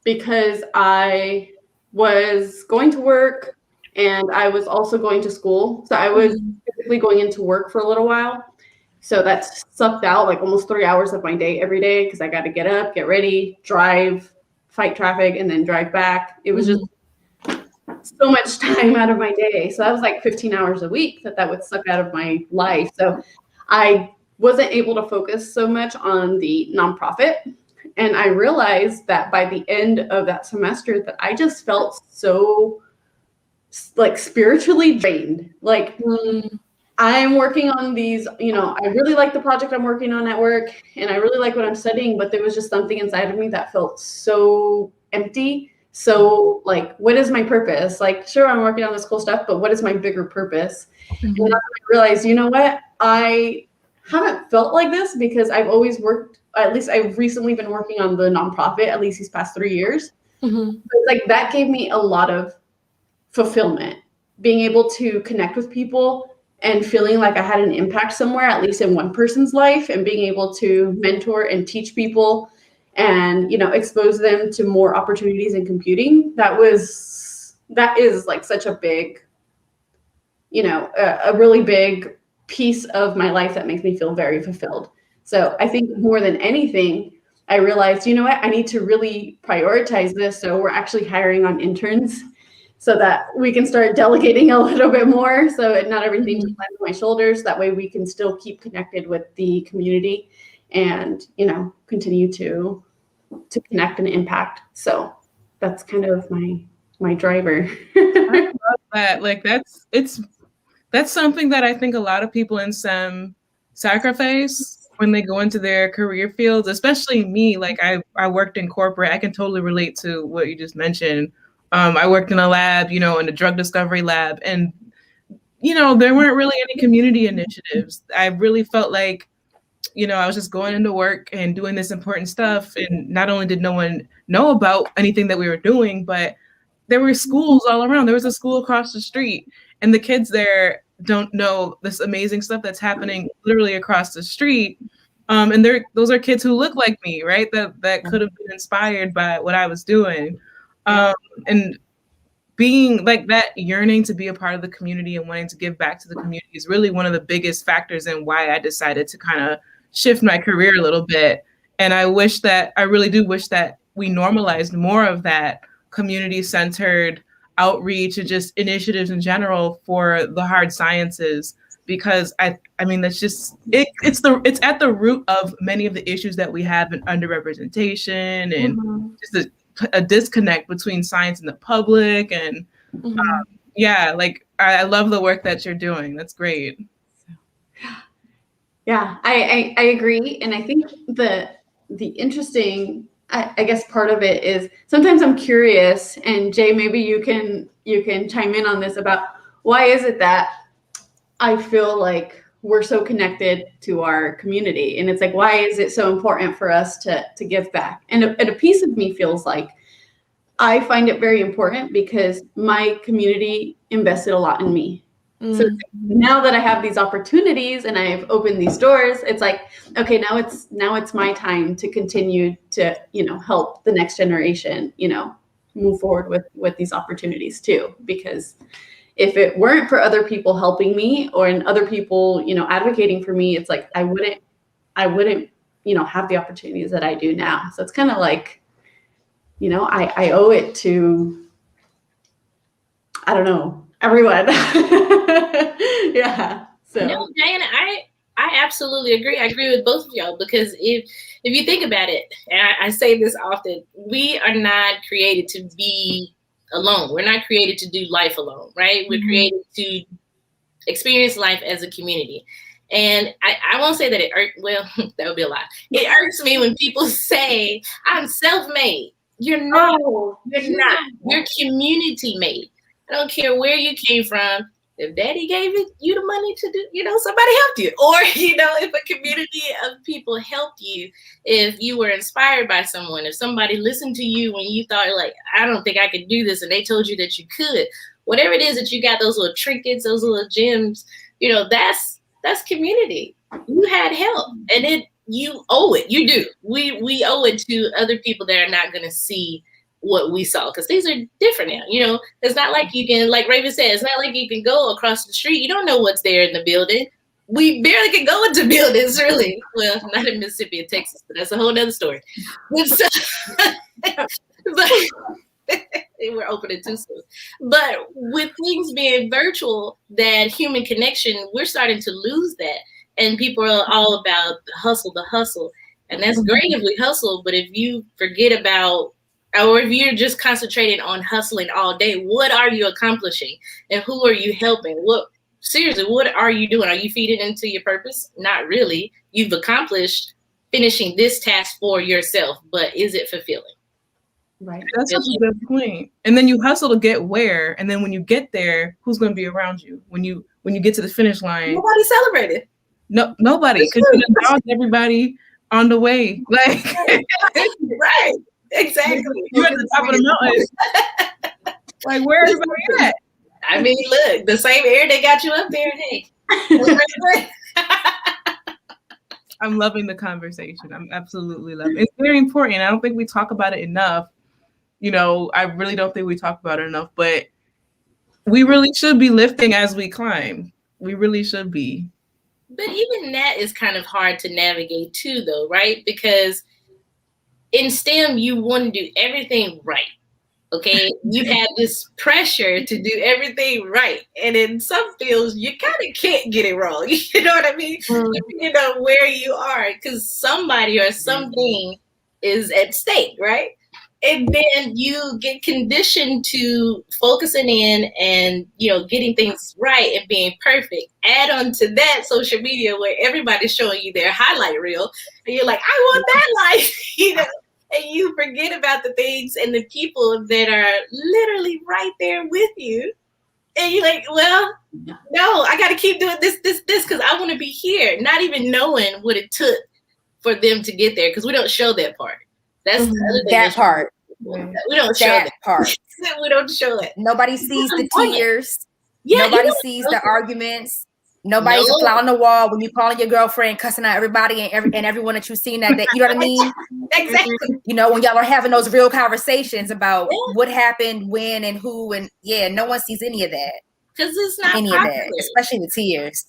[SPEAKER 6] because I was going to work and I was also going to school. So I was typically going into work for a little while. So that sucked out like almost 3 hours of my day every day, because I got to get up, get ready, drive, fight traffic, and then drive back. It was just so much time out of my day. So that was like 15 hours a week that would suck out of my life. So I wasn't able to focus so much on the nonprofit. And I realized that by the end of that semester that I just felt so like spiritually drained. Like I'm working on these, I really like the project I'm working on at work and I really like what I'm studying, but there was just something inside of me that felt so empty. So like, what is my purpose? Like, sure, I'm working on this cool stuff, but what is my bigger purpose? And then I realized, you know what? I haven't felt like this because I've always worked, at least I've recently been working on the nonprofit, at least these past 3 years. But like that gave me a lot of fulfillment, being able to connect with people and feeling like I had an impact somewhere, at least in one person's life, and being able to mentor and teach people and, expose them to more opportunities in computing. That is like such a big, a really big piece of my life that makes me feel very fulfilled. So I think more than anything, I realized, you know what, I need to really prioritize this. So we're actually hiring on interns so that we can start delegating a little bit more. So not everything just lands on my shoulders. That way we can still keep connected with the community and, continue to connect and impact. So that's kind of my driver.
[SPEAKER 5] I love that. Like that's something that I think a lot of people in STEM sacrifice when they go into their career fields, especially me. Like I worked in corporate. I can totally relate to what you just mentioned. I worked in a lab, in a drug discovery lab, and there weren't really any community initiatives. I really felt like, I was just going into work and doing this important stuff, and not only did no one know about anything that we were doing, but there were schools all around. There was a school across the street, and the kids there don't know this amazing stuff that's happening literally across the street. And those are kids who look like me, right? That could have been inspired by what I was doing. And being like that, yearning to be a part of the community and wanting to give back to the community is really one of the biggest factors in why I decided to kind of shift my career a little bit. And I really do wish that we normalized more of that community-centered outreach and just initiatives in general for the hard sciences, because I mean that's just it's at the root of many of the issues that we have in underrepresentation and just a disconnect between science and the public. And like I love the work that you're doing. That's great.
[SPEAKER 6] Yeah, I agree. And I think the interesting, I guess part of it is sometimes I'm curious, and Jay, maybe you can chime in on this about why is it that I feel like we're so connected to our community, and it's like, why is it so important for us to give back? And a piece of me feels like I find it very important because my community invested a lot in me. So now that I have these opportunities and I've opened these doors, it's like, okay, now it's my time to continue to, help the next generation, move forward with these opportunities too. Because if it weren't for other people helping me or other people, advocating for me, it's like I wouldn't, have the opportunities that I do now. So it's kind of like, I owe it to, I don't know, everyone. Yeah. So
[SPEAKER 3] no, Diana, I absolutely agree. I agree with both of y'all, because if you think about it, and I say this often, we are not created to be alone. We're not created to do life alone, right? We're created to experience life as a community. And I won't say that it irks, well, that would be a lie. It irks me when people say, I'm self-made. You're not. You're not. You're community made. I don't care where you came from. If daddy gave you the money to do, somebody helped you. Or, if a community of people helped you, if you were inspired by someone, if somebody listened to you when you thought like, I don't think I could do this, and they told you that you could, whatever it is that you got, those little trinkets, those little gems, that's community. You had help, and you owe it. You do. We owe it to other people that are not going to see what we saw, because things are different now. It's not like you can, like Raven said, it's not like you can go across the street. You don't know what's there in the building. We barely can go into buildings, really. Well, not in Mississippi and Texas, but that's a whole nother story. But we're opening too soon. But with things being virtual, that human connection, we're starting to lose that. And people are all about the hustle. And that's great if we hustle, but if you forget about Or if you're just concentrating on hustling all day, what are you accomplishing? And who are you helping? Seriously, what are you doing? Are you feeding into your purpose? Not really. You've accomplished finishing this task for yourself, but is it fulfilling?
[SPEAKER 6] Right.
[SPEAKER 5] That's such a good point. And then you hustle to get where, and then when you get there, who's going to be around you? When you get to the finish line,
[SPEAKER 3] Nobody celebrated.
[SPEAKER 5] No, nobody, because you dogged everybody on the way. Like,
[SPEAKER 3] right, exactly.
[SPEAKER 5] You're at the top of the mountain. Like, where everybody at?
[SPEAKER 3] I mean, look, the same air that got you up there. Hey.
[SPEAKER 5] I'm loving the conversation. I'm absolutely loving it. It's very important. I don't think we talk about it enough. You know, I really don't think we talk about it enough, but we really should be lifting as we climb. We really should be.
[SPEAKER 3] But even that is kind of hard to navigate too, though, right? Because in STEM, you want to do everything right. Okay, you have this pressure to do everything right, and in some fields, you kind of can't get it wrong. You know what I mean? You know where you are, because somebody or something is at stake, right? And then you get conditioned to focusing in and, you know, getting things right and being perfect. Add on to that social media where everybody's showing you their highlight reel, and you're like, I want that life, you know. And you forget about the things and the people that are literally right there with you. And you're like, well, no, I got to keep doing this, because I want to be here. Not even knowing what it took for them to get there, because we don't show that part. That's the other thing.
[SPEAKER 4] That part.
[SPEAKER 3] We don't show that
[SPEAKER 4] part.
[SPEAKER 3] We don't show it.
[SPEAKER 4] Nobody sees the tears.
[SPEAKER 3] Yeah,
[SPEAKER 4] nobody sees the arguments. Nobody's a fly on the wall when you calling your girlfriend, cussing out everybody and everyone that you've seen that day. You know what I mean?
[SPEAKER 3] Exactly.
[SPEAKER 4] You know, when y'all are having those real conversations about what happened, when, and who, and no one sees any of that.
[SPEAKER 3] Because it's not
[SPEAKER 4] any
[SPEAKER 3] popular.
[SPEAKER 4] of that, especially the tears.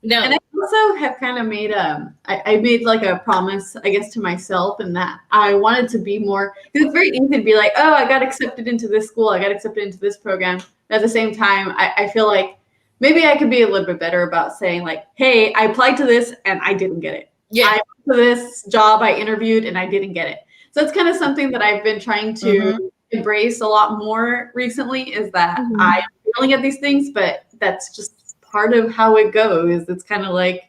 [SPEAKER 6] No. And I also have kind of made I made like a promise, I guess, to myself, and that I wanted to be more, because it's very easy to be like, oh, I got accepted into this school, I got accepted into this program. But at the same time, I feel like maybe I could be a little bit better about saying like, hey, I applied to this and I didn't get it.
[SPEAKER 3] Yeah.
[SPEAKER 6] I applied to this job, I interviewed and I didn't get it. So it's kind of something that I've been trying to embrace a lot more recently, is that I'm failing at these things, but that's just part of how it goes. It's kind of like,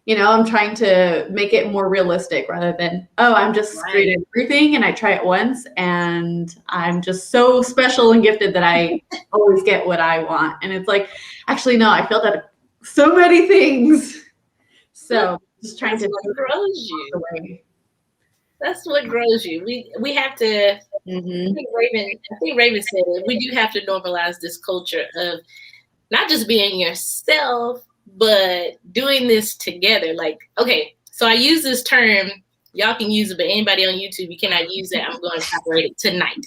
[SPEAKER 6] you know, I'm trying to make it more realistic rather than, oh, I'm just great at everything and I try it once and I'm just so special and gifted that I always get what I want. And it's like, actually, no, I failed at so many things. So just trying to
[SPEAKER 3] grows you. That's what grows you. We have to. I think Raven said it. We do have to normalize this culture of not just being yourself, but doing this together. Like, okay, so I use this term. Y'all can use it, but anybody on YouTube, you cannot use it. I'm going to copyright it tonight.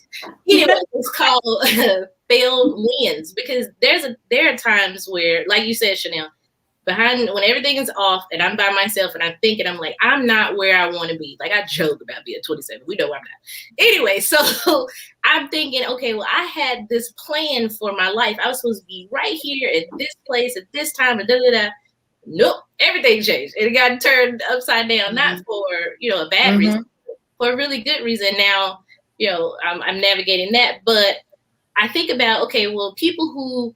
[SPEAKER 3] Anyway, it's called failed wins, because there are times where, like you said, Chanel, when everything is off and I'm by myself and I'm thinking, I'm like, I'm not where I want to be. Like, I joke about being 27. We know I'm not. Anyway, so I'm thinking, okay, well, I had this plan for my life. I was supposed to be right here at this place at this time and da-da-da. Nope, everything changed. It got turned upside down, not for, you know, a bad reason, for a really good reason. Now, you know, I'm navigating that. But I think about, okay, well, people who,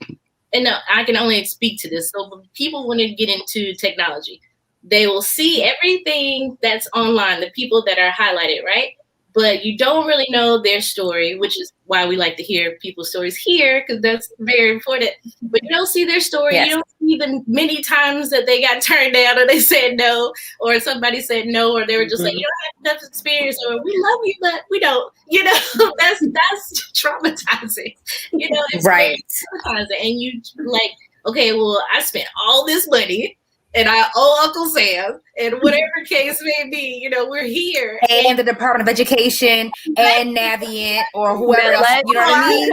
[SPEAKER 3] and I can only speak to this. So people, when they get into technology, they will see everything that's online, the people that are highlighted, right? But you don't really know their story, which is why we like to hear people's stories here, because that's very important. But you don't see their story. Yes. You don't see the many times that they got turned down or they said no, or somebody said no, or they were just like, you don't have enough experience, or we love you, but we don't. You know, that's traumatizing. You know, it's
[SPEAKER 4] right.
[SPEAKER 3] Traumatizing. And you like, okay, well, I spent all this money and I owe Uncle Sam, and whatever case may be, you know, we're here.
[SPEAKER 4] And the Department of Education and Navient or whoever else, you know what I mean?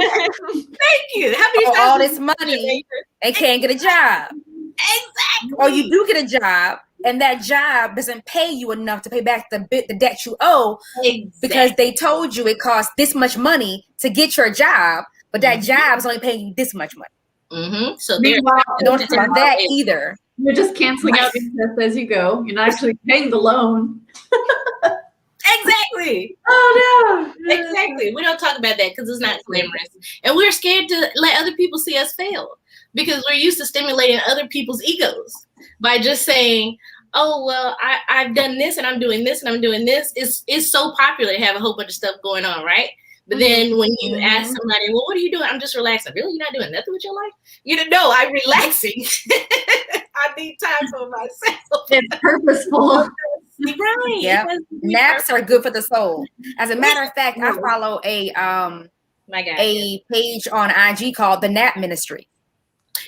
[SPEAKER 3] Thank you. How many times
[SPEAKER 4] all this money, they can't get a job.
[SPEAKER 3] Exactly.
[SPEAKER 4] Or you do get a job, and that job doesn't pay you enough to pay back the debt you owe, because they told you it costs this much money to get your job, but that job is only paying you this much money.
[SPEAKER 3] So
[SPEAKER 4] don't talk about that either.
[SPEAKER 6] You're just canceling out interest as you go. You're not actually paying the loan.
[SPEAKER 3] Exactly.
[SPEAKER 6] Oh no.
[SPEAKER 3] Exactly. We don't talk about that because it's not glamorous. And we're scared to let other people see us fail because we're used to stimulating other people's egos by just saying, oh, well, I've done this and I'm doing this and I'm doing this. It's so popular to have a whole bunch of stuff going on, right? But then when you ask somebody, well, what are you doing? I'm just relaxing. Really? You're not doing nothing with your life? You don't know, I'm relaxing. I need time for myself.
[SPEAKER 6] It's purposeful.
[SPEAKER 3] Right.
[SPEAKER 4] Yeah. Naps are good for the soul. As a matter of fact, I follow a page on IG called the Nap Ministry.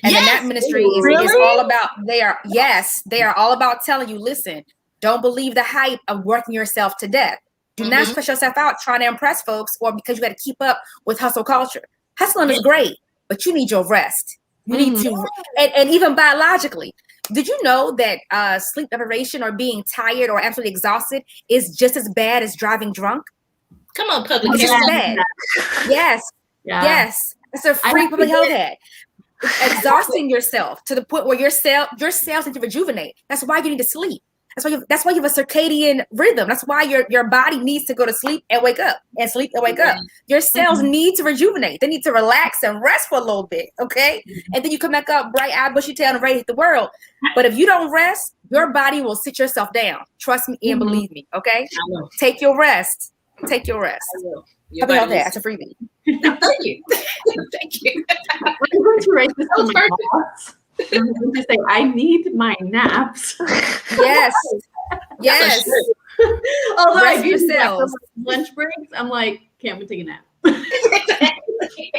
[SPEAKER 4] And the Nap Ministry is all about, they are all about telling you, listen, don't believe the hype of working yourself to death. Do not stress yourself out trying to impress folks or because you got to keep up with hustle culture. Hustling is great, but you need your rest. You need to, and even biologically, did you know that sleep deprivation or being tired or absolutely exhausted is just as bad as driving drunk?
[SPEAKER 3] Come on, public
[SPEAKER 4] It's
[SPEAKER 3] health.
[SPEAKER 4] just bad. Yes. It's a free public health ad. Exhausting yourself to the point where your cells need to rejuvenate. That's why you need to sleep. That's why you have a circadian rhythm. That's why your body needs to go to sleep and wake up and sleep and wake up. Your cells need to rejuvenate. They need to relax and rest for a little bit, okay? And then you come back up bright-eyed, bushy-tailed, and ready to hit the world. But if you don't rest, your body will sit yourself down. Trust me and believe me, okay? Take your rest. Take your rest. Public health ad. That's a freebie.
[SPEAKER 3] Thank you. Thank you.
[SPEAKER 6] I'm going to write this to my boss. I'm going to say, I need my naps.
[SPEAKER 4] Yes.
[SPEAKER 6] Although
[SPEAKER 4] Rest
[SPEAKER 6] I do
[SPEAKER 4] yourselves.
[SPEAKER 6] lunch breaks, I'm like, can't we take a nap?
[SPEAKER 3] Exactly.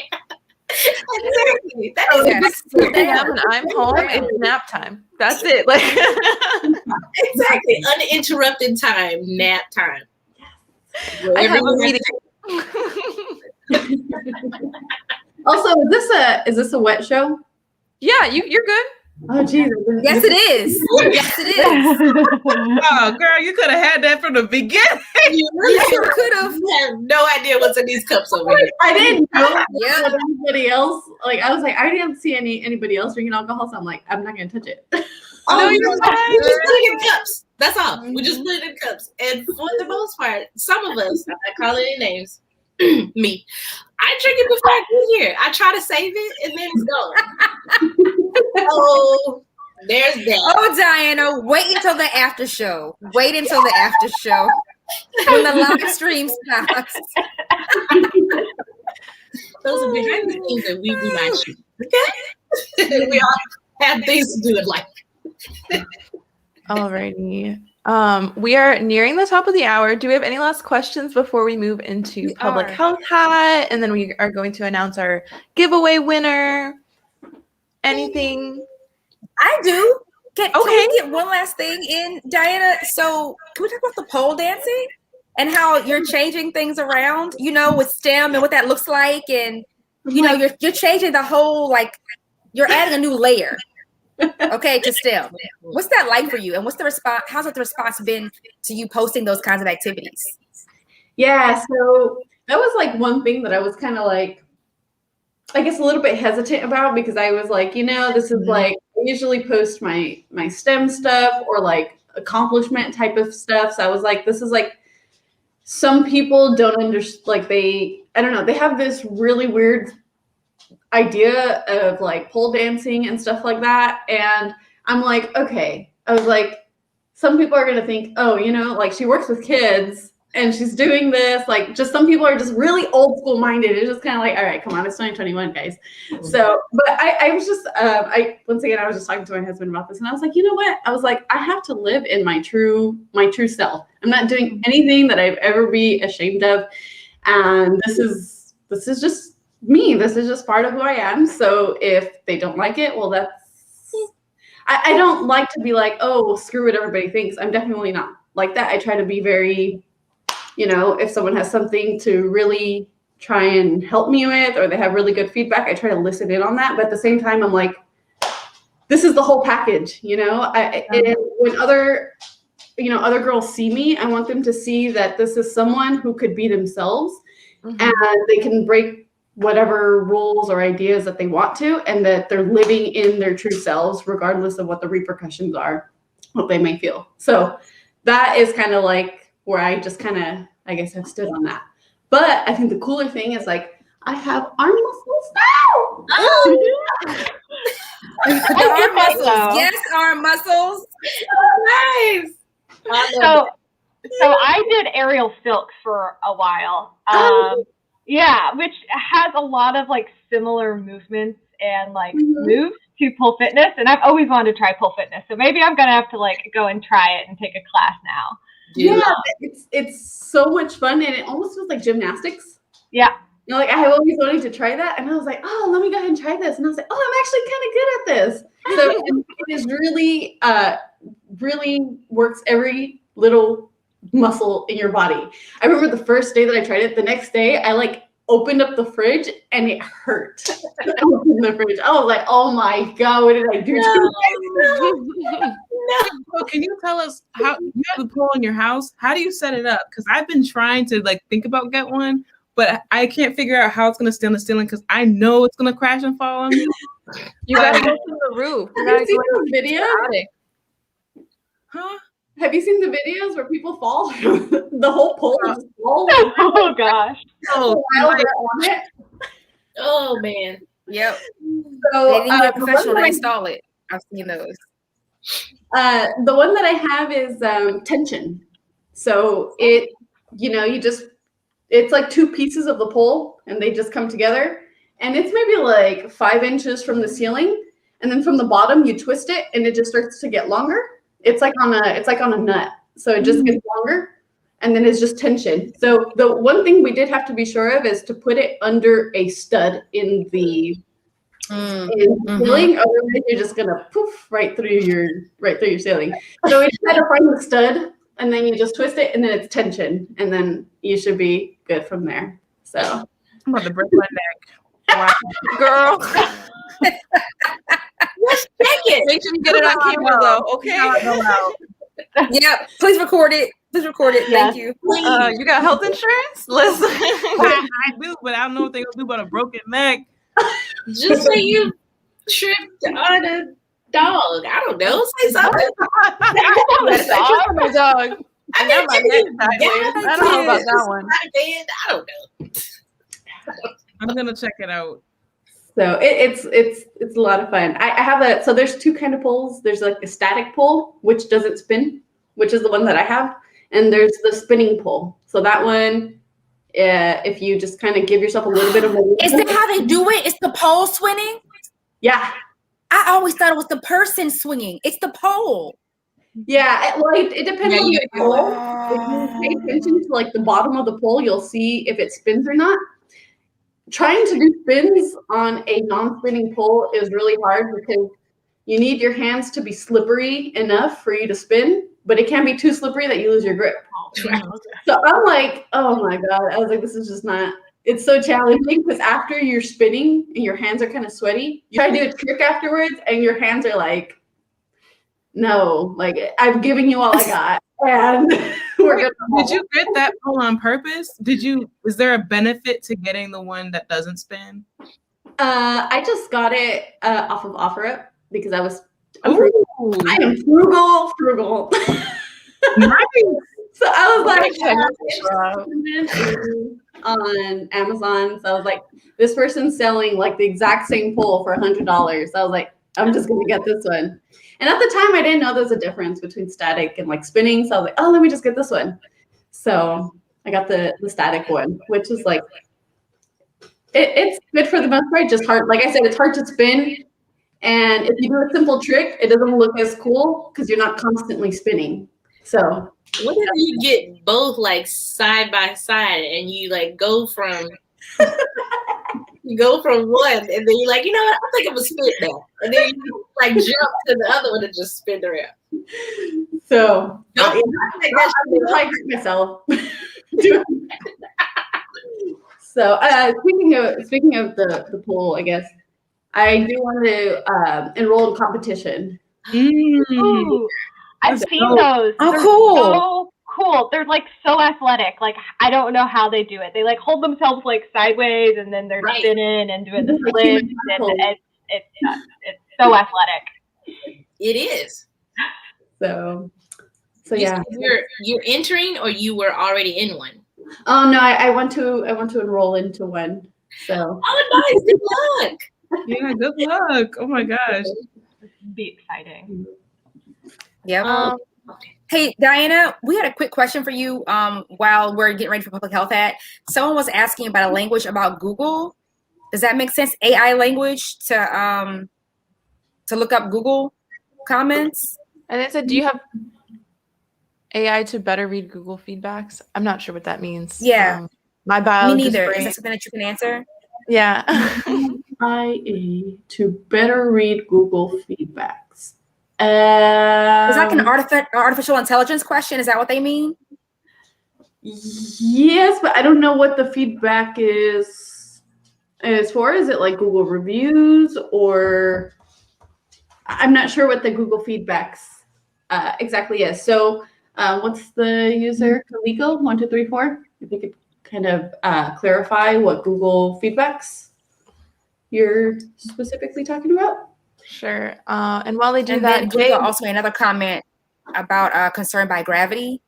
[SPEAKER 3] That is
[SPEAKER 1] When I'm home, it's nap time. That's it. Like
[SPEAKER 3] exactly uninterrupted time, nap time.
[SPEAKER 1] I have a meeting.
[SPEAKER 6] Also, is this a wet show?
[SPEAKER 1] Yeah, you're good.
[SPEAKER 6] Oh, geez.
[SPEAKER 4] Yes, it is. Yes, it is.
[SPEAKER 5] Oh, girl, you could have had that from the beginning.
[SPEAKER 3] You really could have. Have no idea what's in these cups over here.
[SPEAKER 6] I didn't know
[SPEAKER 4] Yeah.
[SPEAKER 6] what anybody else. Like, I was like, I didn't see anybody else drinking alcohol, so I'm like, I'm not gonna touch it.
[SPEAKER 3] Oh, you're fine. We just put it in cups. That's all. We just put it in cups. And for the most part, some of us, I'm not calling any names, me, I drink it before I get here. I try to save it, and then it's gone. Oh, there's that.
[SPEAKER 4] Oh, Diana, wait until the after show. Wait until the after show. When the live stream stops.
[SPEAKER 3] Those are behind the scenes that we do not shoot. Okay? We all have things to do in life.
[SPEAKER 1] Alrighty. We are nearing the top of the hour. Do we have any last questions before we move into public health hat? And then we are going to announce our giveaway winner. Anything?
[SPEAKER 4] I do. Can we get one last thing in, Diana? So can we talk about the pole dancing and how you're changing things around, with STEM and what that looks like? And, you're changing the whole, you're adding a new layer. Okay, to STEM. What's that like for you? And what's the response? How's the response been to you posting those kinds of activities?
[SPEAKER 6] Yeah, so that was one thing that I was kind of I guess a little bit hesitant about because I was like, this is I usually post my STEM stuff or accomplishment type of stuff. So I was like, this is some people don't understand, I don't know, they have this really weird idea of pole dancing and stuff like that. And I'm like, okay, I was like, some people are going to think, oh, she works with kids and she's doing this. Just some people are just really old school minded. It's just kind of all right, come on, it's 2021, guys. So, but I was just, once again, I was just talking to my husband about this and I was like, you know what? I was like, I have to live in my true self. I'm not doing anything that I'd ever be ashamed of. And this is just me. This is just part of who I am. So if they don't like it, well, I don't like to be oh, screw what everybody thinks. I'm definitely not like that. I try to be very, if someone has something to really try and help me with, or they have really good feedback, I try to listen in on that. But at the same time, I'm like, this is the whole package, and when other girls see me, I want them to see that this is someone who could be themselves and they can break whatever rules or ideas that they want to, and that they're living in their true selves, regardless of what the repercussions are, what they may feel. So that is kind of where I just kind of, I guess I've stood on that. But I think the cooler thing is like, I have arm muscles now.
[SPEAKER 3] Oh,
[SPEAKER 4] The arm muscles. Yes, arm muscles.
[SPEAKER 3] nice.
[SPEAKER 2] So I did aerial silk for a while. Yeah, which has a lot of like similar movements and like moves to pole fitness, and I've always wanted to try pole fitness. So maybe I'm gonna have to like go and try it and take a class now.
[SPEAKER 6] Yeah, it's so much fun, and it almost feels like gymnastics.
[SPEAKER 2] Yeah.
[SPEAKER 6] You know, like I have always wanted to try that, and I was like, oh, let me go ahead and try this. And I was like, oh, I'm actually kind of good at this. So it is really, really works every little muscle in your body. I remember the first day that I tried it. The next day, I like opened up the fridge and it hurt. I opened the fridge. I was like, oh my God, what did I do to myself?
[SPEAKER 5] So can you tell us how you have a pole in your house? How do you set it up? Because I've been trying to like think about get one, but I can't figure out how it's gonna stay on the ceiling because I know it's gonna crash and fall on me.
[SPEAKER 1] You gotta go to the roof.
[SPEAKER 6] Have you seen those videos?
[SPEAKER 5] Huh?
[SPEAKER 6] Have you seen the videos where people fall? The whole pole just falls.
[SPEAKER 2] Oh gosh.
[SPEAKER 5] Oh,
[SPEAKER 6] While they're on it.
[SPEAKER 3] Oh man.
[SPEAKER 4] Yep.
[SPEAKER 6] So
[SPEAKER 4] They need a
[SPEAKER 6] the
[SPEAKER 4] professional
[SPEAKER 6] one
[SPEAKER 4] to
[SPEAKER 6] that
[SPEAKER 4] install it. I've seen those.
[SPEAKER 6] the one that I have is tension. So it, it's like two pieces of the pole and they just come together. And it's maybe like 5 inches from the ceiling. And then from the bottom, you twist it and it just starts to get longer. It's like on a nut. So it just gets longer and then it's just tension. So the one thing we did have to be sure of is to put it under a stud in the ceiling. Otherwise you're just gonna poof right through your ceiling. So we just had to find the stud and then you just twist it and then it's tension and then you should be good from there. So
[SPEAKER 5] I'm about to break my neck.
[SPEAKER 1] Wow. Girl.
[SPEAKER 3] Let's check it.
[SPEAKER 1] Make sure you get it on camera though, okay?
[SPEAKER 4] Yep. Please record it. Thank you.
[SPEAKER 1] You got health insurance? Listen.
[SPEAKER 5] I do, but I don't know what they're gonna do about a broken neck.
[SPEAKER 3] Just say you tripped on a dog. I don't know. Say something.
[SPEAKER 1] My dog. I know my neck sideways. I don't know about that one.
[SPEAKER 3] I don't know.
[SPEAKER 5] I'm gonna check it out.
[SPEAKER 6] So it's a lot of fun. I have so there's two kind of poles. There's like a static pole, which doesn't spin, which is the one that I have. And there's the spinning pole. So that one, if you just kind of give yourself a little bit of momentum.
[SPEAKER 4] Is that how they do it? It's the pole swinging?
[SPEAKER 6] Yeah.
[SPEAKER 4] I always thought it was the person swinging. It's the pole.
[SPEAKER 6] Yeah, it depends on the pole. If you pay attention to like the bottom of the pole, you'll see if it spins or not. Trying to do spins on a non-spinning pole is really hard because you need your hands to be slippery enough for you to spin, but it can't be too slippery that you lose your grip. So I'm like, oh my God. I was like, this is just not, it's so challenging because after you're spinning and your hands are kind of sweaty, you try to do a trick afterwards and your hands are like, no, like I've given you all I got. And
[SPEAKER 5] did you get that pole on purpose? Is there a benefit to getting the one that doesn't spin?
[SPEAKER 6] I just got it off of OfferUp because I'm frugal.
[SPEAKER 5] Nice.
[SPEAKER 6] So I was like, on Amazon. So I was like, this person's selling like the exact same pole for $100. So I was like, I'm just gonna get this one. And at the time, I didn't know there's a difference between static and like spinning. So I was like, oh, let me just get this one. So I got the static one, which is like, it's good for the most part, just hard. Like I said, it's hard to spin. And if you do a simple trick, it doesn't look as cool because you're not constantly spinning. So
[SPEAKER 3] what if you get both like side by side and you like go from one and then you're like, you know what, I think I'm gonna spin now. And then you like jump to the other one and just spin around.
[SPEAKER 6] So
[SPEAKER 3] I
[SPEAKER 6] hurt myself. So speaking of the pool, I guess I do want to enroll in competition.
[SPEAKER 2] Ooh, I've seen those.
[SPEAKER 4] Oh,
[SPEAKER 2] They're
[SPEAKER 4] cool.
[SPEAKER 2] So cool. They're like so athletic. Like I don't know how they do it. They like hold themselves like sideways and then they're spinning and doing the splits. And it's so athletic.
[SPEAKER 3] It is.
[SPEAKER 6] So So yeah.
[SPEAKER 3] You're entering, or you were already in one?
[SPEAKER 6] Oh no, I want to enroll into one. So.
[SPEAKER 3] Oh, nice. Good luck.
[SPEAKER 5] Yeah, good luck. Oh my gosh.
[SPEAKER 2] Be exciting.
[SPEAKER 4] Yep. Hey, Diana, we had a quick question for you while we're getting ready for Public Health At. Someone was asking about a language about Google. Does that make sense? AI language to look up Google comments?
[SPEAKER 1] And it said, do you have AI to better read Google feedbacks? I'm not sure what that means.
[SPEAKER 4] Yeah.
[SPEAKER 1] My
[SPEAKER 4] Me
[SPEAKER 1] biologist
[SPEAKER 4] neither.
[SPEAKER 1] brain.
[SPEAKER 4] Is that something that you can answer?
[SPEAKER 1] Yeah.
[SPEAKER 6] IA to better read Google feedbacks.
[SPEAKER 4] Is that like an artificial intelligence question? Is that what they mean?
[SPEAKER 6] Yes, but I don't know what the feedback is as far. Is it like Google reviews, or I'm not sure what the Google feedbacks exactly is. So what's the user? Legal1234? If you could kind of clarify what Google feedbacks you're specifically talking about.
[SPEAKER 1] Sure. And while they do
[SPEAKER 4] And
[SPEAKER 1] that,
[SPEAKER 4] then
[SPEAKER 1] Jay
[SPEAKER 4] Google also made another comment about concern by gravity.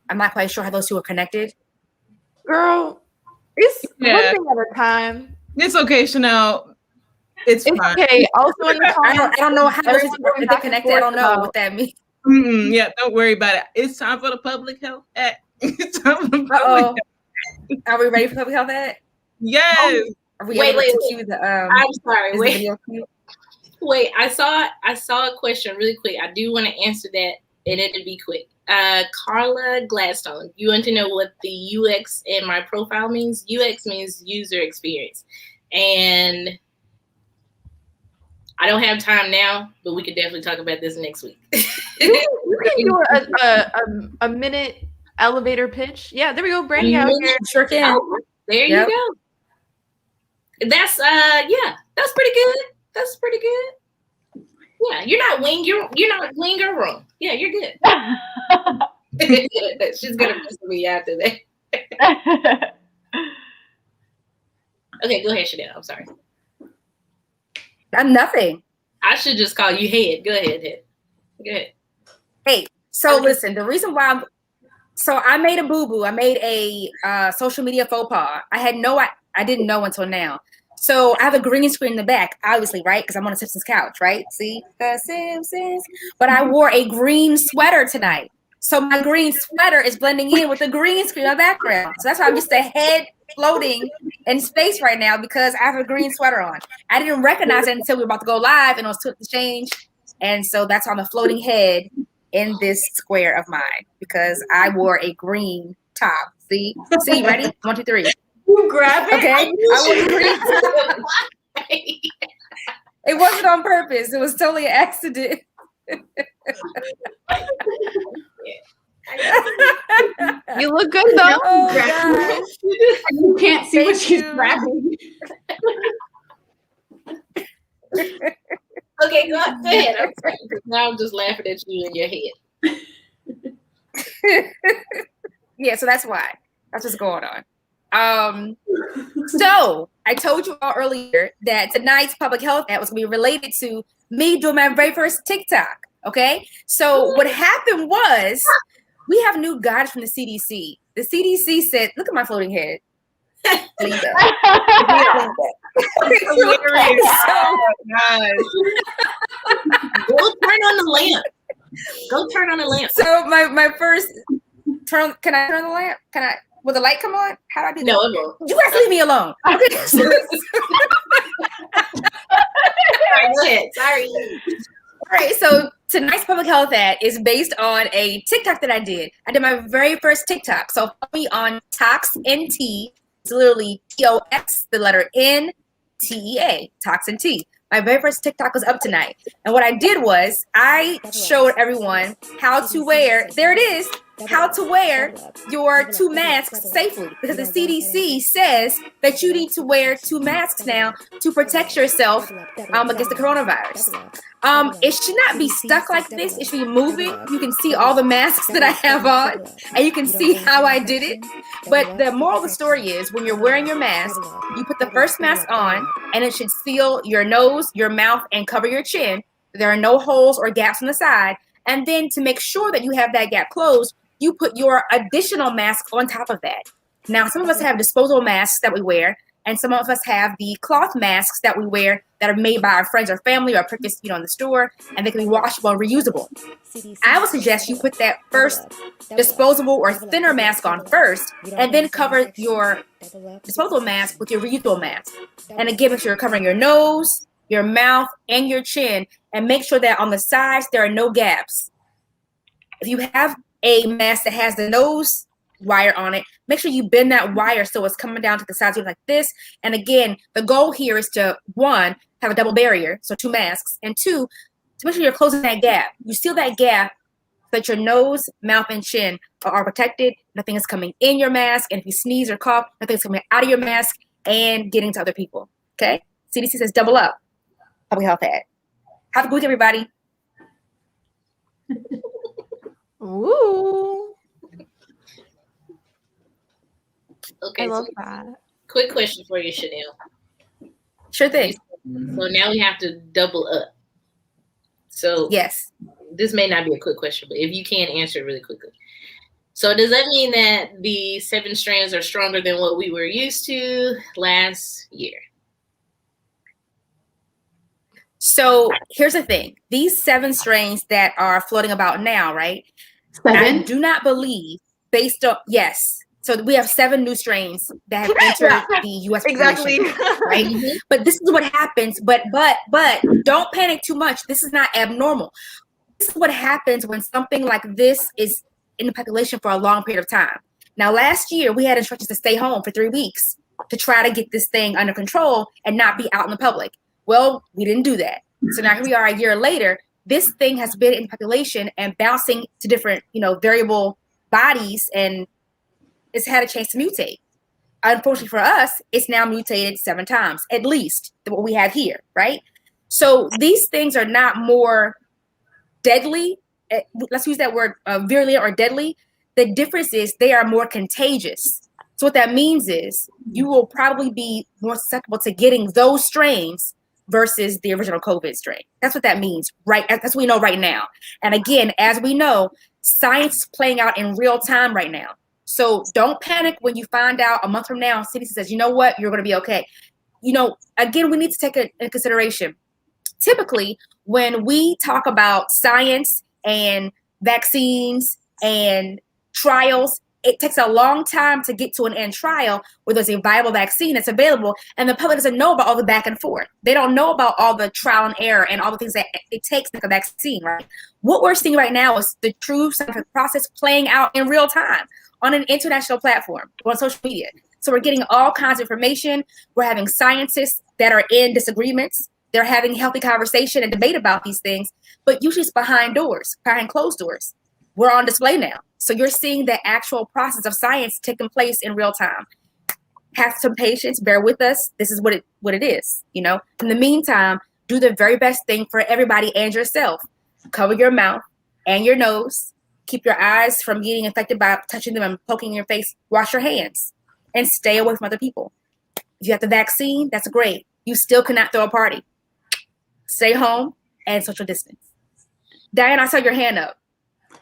[SPEAKER 4] I'm not quite sure how those two are connected.
[SPEAKER 1] girl, it's one
[SPEAKER 5] Yeah.
[SPEAKER 1] thing at a time.
[SPEAKER 5] It's okay, Chanel. It's fine.
[SPEAKER 1] Okay. Also in the comments,
[SPEAKER 4] I don't know how those two
[SPEAKER 1] going
[SPEAKER 4] are
[SPEAKER 1] back and
[SPEAKER 4] connected. I don't know
[SPEAKER 1] forth
[SPEAKER 4] what that means.
[SPEAKER 5] Yeah, don't worry about it. It's time for the Public Health Act. It's time for the Public
[SPEAKER 4] Uh-oh.
[SPEAKER 5] Health.
[SPEAKER 4] Are we ready for Public Health Act?
[SPEAKER 5] Yes.
[SPEAKER 4] Are we
[SPEAKER 3] Wait,
[SPEAKER 4] able
[SPEAKER 3] wait,
[SPEAKER 4] to
[SPEAKER 3] wait.
[SPEAKER 4] cue the
[SPEAKER 3] I'm sorry.
[SPEAKER 4] is the
[SPEAKER 3] Wait.
[SPEAKER 4] video cute?
[SPEAKER 3] Wait, I saw a question really quick. I do want to answer that, and it'll be quick. Carla Gladstone, you want to know what the UX in my profile means? UX means user experience. And I don't have time now, but we could definitely talk about this next week.
[SPEAKER 1] you can do a minute elevator pitch. Yeah, there we go. Branding out here.
[SPEAKER 4] Sure can.
[SPEAKER 3] Oh, there you go. That's that's pretty good. That's pretty good. Yeah, you're not wing or wrong. Yeah, you're good. She's gonna mess with me after that. Okay, go ahead, Chanel. I'm sorry.
[SPEAKER 4] I'm nothing.
[SPEAKER 3] I should just call you Head. Go ahead, Head. Go ahead.
[SPEAKER 4] Hey, so listen, the reason why I made a boo-boo. I made a social media faux pas. I didn't know until now. So I have a green screen in the back, obviously, right? Because I'm on a Simpsons couch, right? See the Simpsons. But I wore a green sweater tonight. So my green sweater is blending in with the green screen in the background. So that's why I'm just a head floating in space right now because I have a green sweater on. I didn't recognize it until we were about to go live and it was took the change. And so that's why I'm a floating head in this square of mine because I wore a green top. See, ready? 1, 2, 3.
[SPEAKER 6] You grab it.
[SPEAKER 4] Okay. I wore green. It wasn't on purpose. It was totally an accident.
[SPEAKER 1] You look good though.
[SPEAKER 4] Oh, gosh.
[SPEAKER 6] You can't see what
[SPEAKER 4] Thank
[SPEAKER 6] she's
[SPEAKER 4] you.
[SPEAKER 6] grabbing.
[SPEAKER 3] Okay, go ahead. I'm sorry, 'cause now I'm just laughing at you in your head.
[SPEAKER 4] Yeah, so that's why. That's what's going on. So I told you all earlier that tonight's Public Health Act was going to be related to me doing my very first TikTok. Okay, so what happened was we have new guidance from the CDC. The CDC said, "Look at my floating head." Leave that.
[SPEAKER 3] Go turn on the lamp. Go turn on the lamp.
[SPEAKER 4] So my first turn. Can I turn the lamp? Can I? Will the light come on? How do I do that?
[SPEAKER 3] No, it won't.
[SPEAKER 4] You guys leave me alone. Okay.
[SPEAKER 3] Sorry, go ahead. Sorry.
[SPEAKER 4] All right, so tonight's Public Health Ad is based on a TikTok that I did. I did my very first TikTok. So follow me on ToxNT. It's literally TOX, the letter NTEA, ToxNT. My very first TikTok was up tonight. And what I did was I showed everyone how to wear, there it is, how to wear your 2 masks safely. Because the CDC says that you need to wear 2 masks now to protect yourself against the coronavirus. It should not be stuck like this. It should be moving. You can see all the masks that I have on, and you can see how I did it. But the moral of the story is when you're wearing your mask, you put the first mask on, and it should seal your nose, your mouth, and cover your chin. There are no holes or gaps on the side. And then to make sure that you have that gap closed, you put your additional mask on top of that. Now, some of us have disposable masks that we wear, and some of us have the cloth masks that we wear that are made by our friends or family or purchased, in the store, and they can be washable and reusable. I would suggest you put that first disposable or thinner mask on first, and then cover your disposable mask with your reusable mask. And again, make sure you're covering your nose, your mouth, and your chin, and make sure that on the sides there are no gaps. If you have a mask that has the nose wire on it, make sure you bend that wire so it's coming down to the sides like this. And again, the goal here is to, one, have a double barrier, so 2 masks, and 2, to make sure you're closing that gap. You seal that gap so that your nose, mouth, and chin are protected. Nothing is coming in your mask, and if you sneeze or cough, nothing is coming out of your mask and getting to other people. Okay? CDC says double up. Public Health ad. Have a good week, everybody.
[SPEAKER 1] Ooh.
[SPEAKER 3] Okay,
[SPEAKER 1] I love
[SPEAKER 3] so
[SPEAKER 1] that.
[SPEAKER 3] quick question for you, Chanel.
[SPEAKER 4] Sure thing.
[SPEAKER 3] So now we have to double up. So
[SPEAKER 4] Yes.
[SPEAKER 3] this may not be a quick question, but if you can answer it really quickly. So does that mean that the 7 strands are stronger than what we were used to last year?
[SPEAKER 4] So here's the thing. These 7 strains that are floating about now, right?
[SPEAKER 6] 7?
[SPEAKER 4] I do not believe, based on, yes. So we have 7 new strains that have entered the U.S.
[SPEAKER 1] Exactly.
[SPEAKER 4] population, right? But this is what happens. But don't panic too much. This is not abnormal. This is what happens when something like this is in the population for a long period of time. Now, last year, we had instructions to stay home for 3 weeks to try to get this thing under control and not be out in the public. Well, we didn't do that. So now here we are a year later. This thing has been in the population and bouncing to different, variable bodies, and it's had a chance to mutate. Unfortunately for us, it's now mutated 7 times, at least, than what we have here, right? So these things are not more deadly. Let's use that word, virulent or deadly. The difference is they are more contagious. So what that means is you will probably be more susceptible to getting those strains versus the original COVID strain. That's what that means, right? That's what we know right now. And again, as we know, science is playing out in real time right now. So don't panic when you find out a month from now, CDC says, you know what, you're going to be okay. Again, we need to take it into consideration. Typically, when we talk about science and vaccines and trials, it takes a long time to get to an end trial where there's a viable vaccine that's available, and the public doesn't know about all the back and forth. They don't know about all the trial and error and all the things that it takes to make a vaccine, right? What we're seeing right now is the true scientific process playing out in real time on an international platform, on social media. So we're getting all kinds of information. We're having scientists that are in disagreements. They're having healthy conversation and debate about these things, but usually it's behind doors, behind closed doors. We're on display now. So you're seeing the actual process of science taking place in real time. Have some patience, bear with us. This is what it is, In the meantime, do the very best thing for everybody and yourself. Cover your mouth and your nose. Keep your eyes from getting infected by touching them and poking your face. Wash your hands and stay away from other people. If you have the vaccine, that's great. You still cannot throw a party. Stay home and social distance. Diane, I saw your hand up.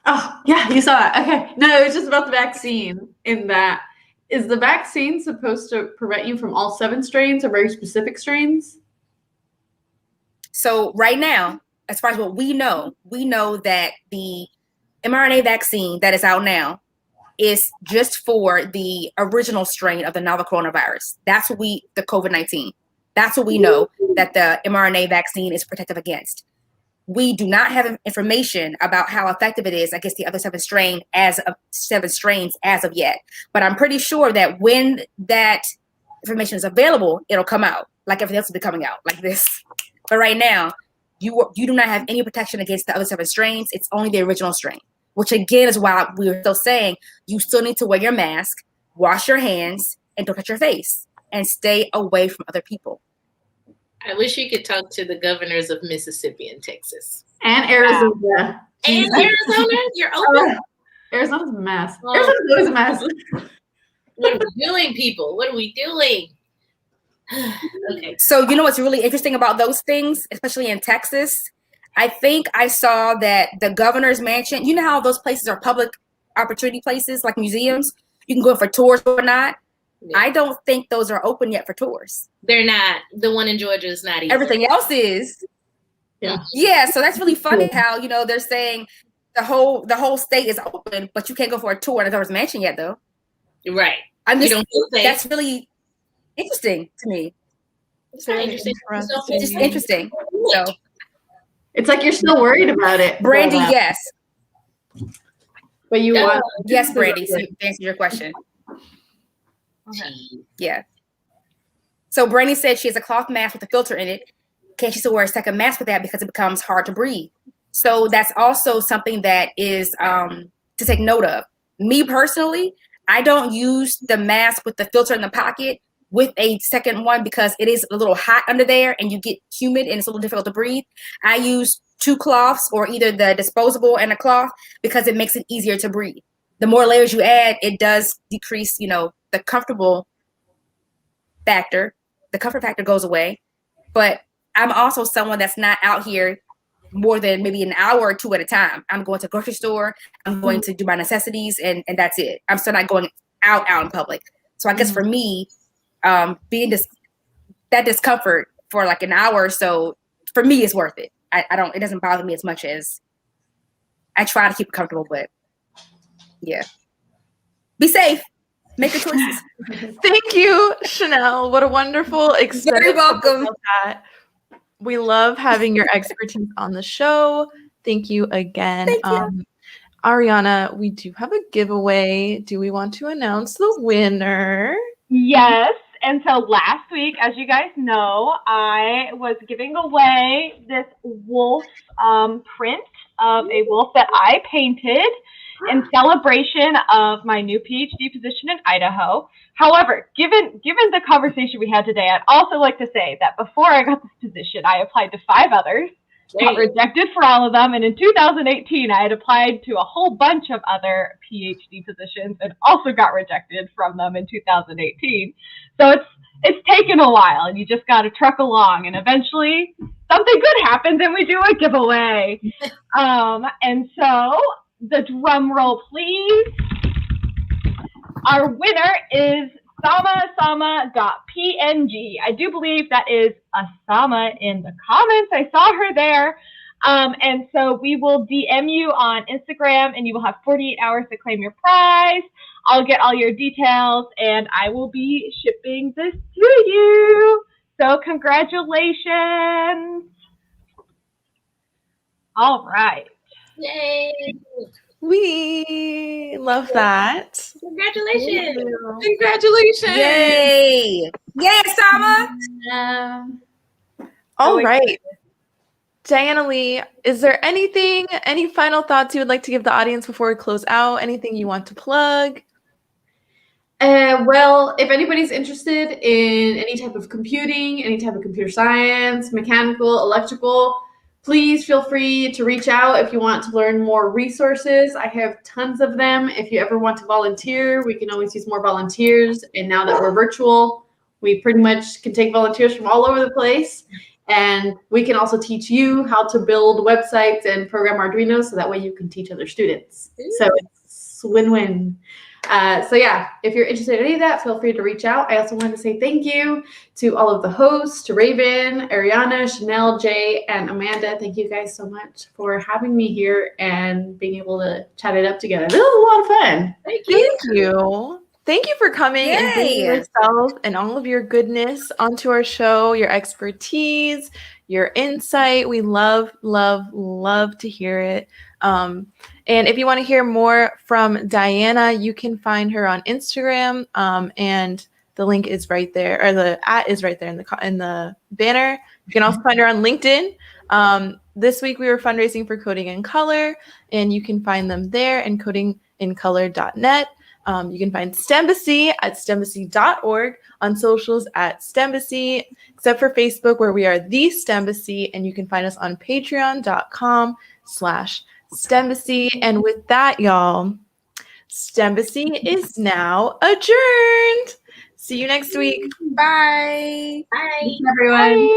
[SPEAKER 6] Oh, yeah, you saw it. Okay. No, it's just about the vaccine. In that, is the vaccine supposed to prevent you from all 7 strains or very specific strains?
[SPEAKER 4] So right now, as far as what we know that the mRNA vaccine that is out now is just for the original strain of the novel coronavirus. That's what the COVID-19. That's what we know that the mRNA vaccine is protective against. We do not have information about how effective it is against the other 7 strains as of yet. But I'm pretty sure that when that information is available, it'll come out like everything else will be coming out like this. But right now, you do not have any protection against the other 7 strains. It's only the original strain, which again is why we're still saying you still need to wear your mask, wash your hands, and don't touch your face, and stay away from other people.
[SPEAKER 3] I wish you could talk to the governors of Mississippi and Texas.
[SPEAKER 6] And Arizona.
[SPEAKER 3] And Arizona? You're open?
[SPEAKER 6] Arizona's a mess.
[SPEAKER 3] Oh.
[SPEAKER 6] Arizona's always a mess.
[SPEAKER 3] What are we doing, people? What are we doing? Okay.
[SPEAKER 4] So you know what's really interesting about those things, especially in Texas? I think I saw that the governor's mansion, you know how those places are public opportunity places, like museums? You can go for tours or not.
[SPEAKER 3] Yeah.
[SPEAKER 4] I don't think those are open yet for tours.
[SPEAKER 3] They're not. The one in Georgia is not either.
[SPEAKER 4] Everything else is.
[SPEAKER 6] Yeah.
[SPEAKER 4] Yeah, so that's really funny how, they're saying the whole state is open, but you can't go for a tour in the governor's mansion yet, though.
[SPEAKER 3] Right.
[SPEAKER 4] That's really interesting to me.
[SPEAKER 3] It's not interesting.
[SPEAKER 4] It's just interesting. So
[SPEAKER 6] It's like you're still worried about it.
[SPEAKER 4] Brandy, yes.
[SPEAKER 6] But you want
[SPEAKER 4] yes, Brandy, so you answer your question.
[SPEAKER 3] Okay.
[SPEAKER 4] Yeah. So Brandy said she has a cloth mask with a filter in it. Can't she still wear a second mask with that because it becomes hard to breathe? So that's also something that is to take note of. Me personally, I don't use the mask with the filter in the pocket with a second one because it is a little hot under there and you get humid and it's a little difficult to breathe. I use 2 cloths or either the disposable and a cloth because it makes it easier to breathe. The more layers you add, it does decrease, the comfortable factor. The comfort factor goes away. But I'm also someone that's not out here more than maybe an hour or 2 at a time. I'm going to the grocery store. I'm going to do my necessities and that's it. I'm still not going out in public. So I guess for me, being that discomfort for like an hour or so, for me, is worth it. It doesn't bother me as much as I try to keep it comfortable, but yeah. Be safe. Make your choices.
[SPEAKER 1] Thank you, Chanel. What a wonderful experience.
[SPEAKER 4] You're welcome.
[SPEAKER 1] We love having your expertise on the show. Thank you again.
[SPEAKER 4] Thank you.
[SPEAKER 1] Ariana, we do have a giveaway. Do we want to announce the winner?
[SPEAKER 2] Yes. And so last week, as you guys know, I was giving away this wolf print of a wolf that I painted in celebration of my new PhD position in Idaho. However, given the conversation we had today, I'd also like to say that before I got this position, I applied to 5 others, got rejected for all of them, and in 2018, I had applied to a whole bunch of other PhD positions and also got rejected from them in 2018. So it's taken a while, and you just got to truck along, and eventually something good happens, and we do a giveaway. And so the drum roll, please. Our winner is sama.png. I do believe that is Asama in the comments. I saw her there. And so we will DM you on Instagram, and you will have 48 hours to claim your prize. I'll get all your details, and I will be shipping this to you. So congratulations. All right.
[SPEAKER 3] Yay.
[SPEAKER 1] We love that.
[SPEAKER 3] Congratulations.
[SPEAKER 5] Congratulations.
[SPEAKER 4] Yay. Yay, Sama.
[SPEAKER 1] All right. Diana Lee, is there any final thoughts you would like to give the audience before we close out? Anything you want to plug?
[SPEAKER 6] Well, if anybody's interested in any type of computing, any type of computer science, mechanical, electrical, please feel free to reach out if you want to learn more resources. I have tons of them. If you ever want to volunteer, we can always use more volunteers. And now that we're virtual, we pretty much can take volunteers from all over the place. And we can also teach you how to build websites and program Arduino so that way you can teach other students. So it's win-win. So yeah, if you're interested in any of that, feel free to reach out. I also wanted to say thank you to all of the hosts, to Raven, Ariana, Chanel, Jay, and Amanda. Thank you guys so much for having me here and being able to chat it up together. This was a lot of fun.
[SPEAKER 1] Thank you. Thank you for coming and bringing yourself and all of your goodness onto our show, your expertise, your insight. We love, love, love to hear it. And if you want to hear more from Diana, you can find her on Instagram, and the link is right there, or the @ is right there in the banner. You can also find her on LinkedIn. This week we were fundraising for Coding in Color, and you can find them there and codingincolor.net. You can find STEMbassy at STEMbassy.org, on socials at STEMbassy, except for Facebook, where we are the STEMbassy, and you can find us on patreon.com/STEMbassy. And with that, y'all, STEMbassy is now adjourned. See you next week.
[SPEAKER 4] Bye.
[SPEAKER 3] Bye.
[SPEAKER 6] Thanks, everyone.
[SPEAKER 2] Bye.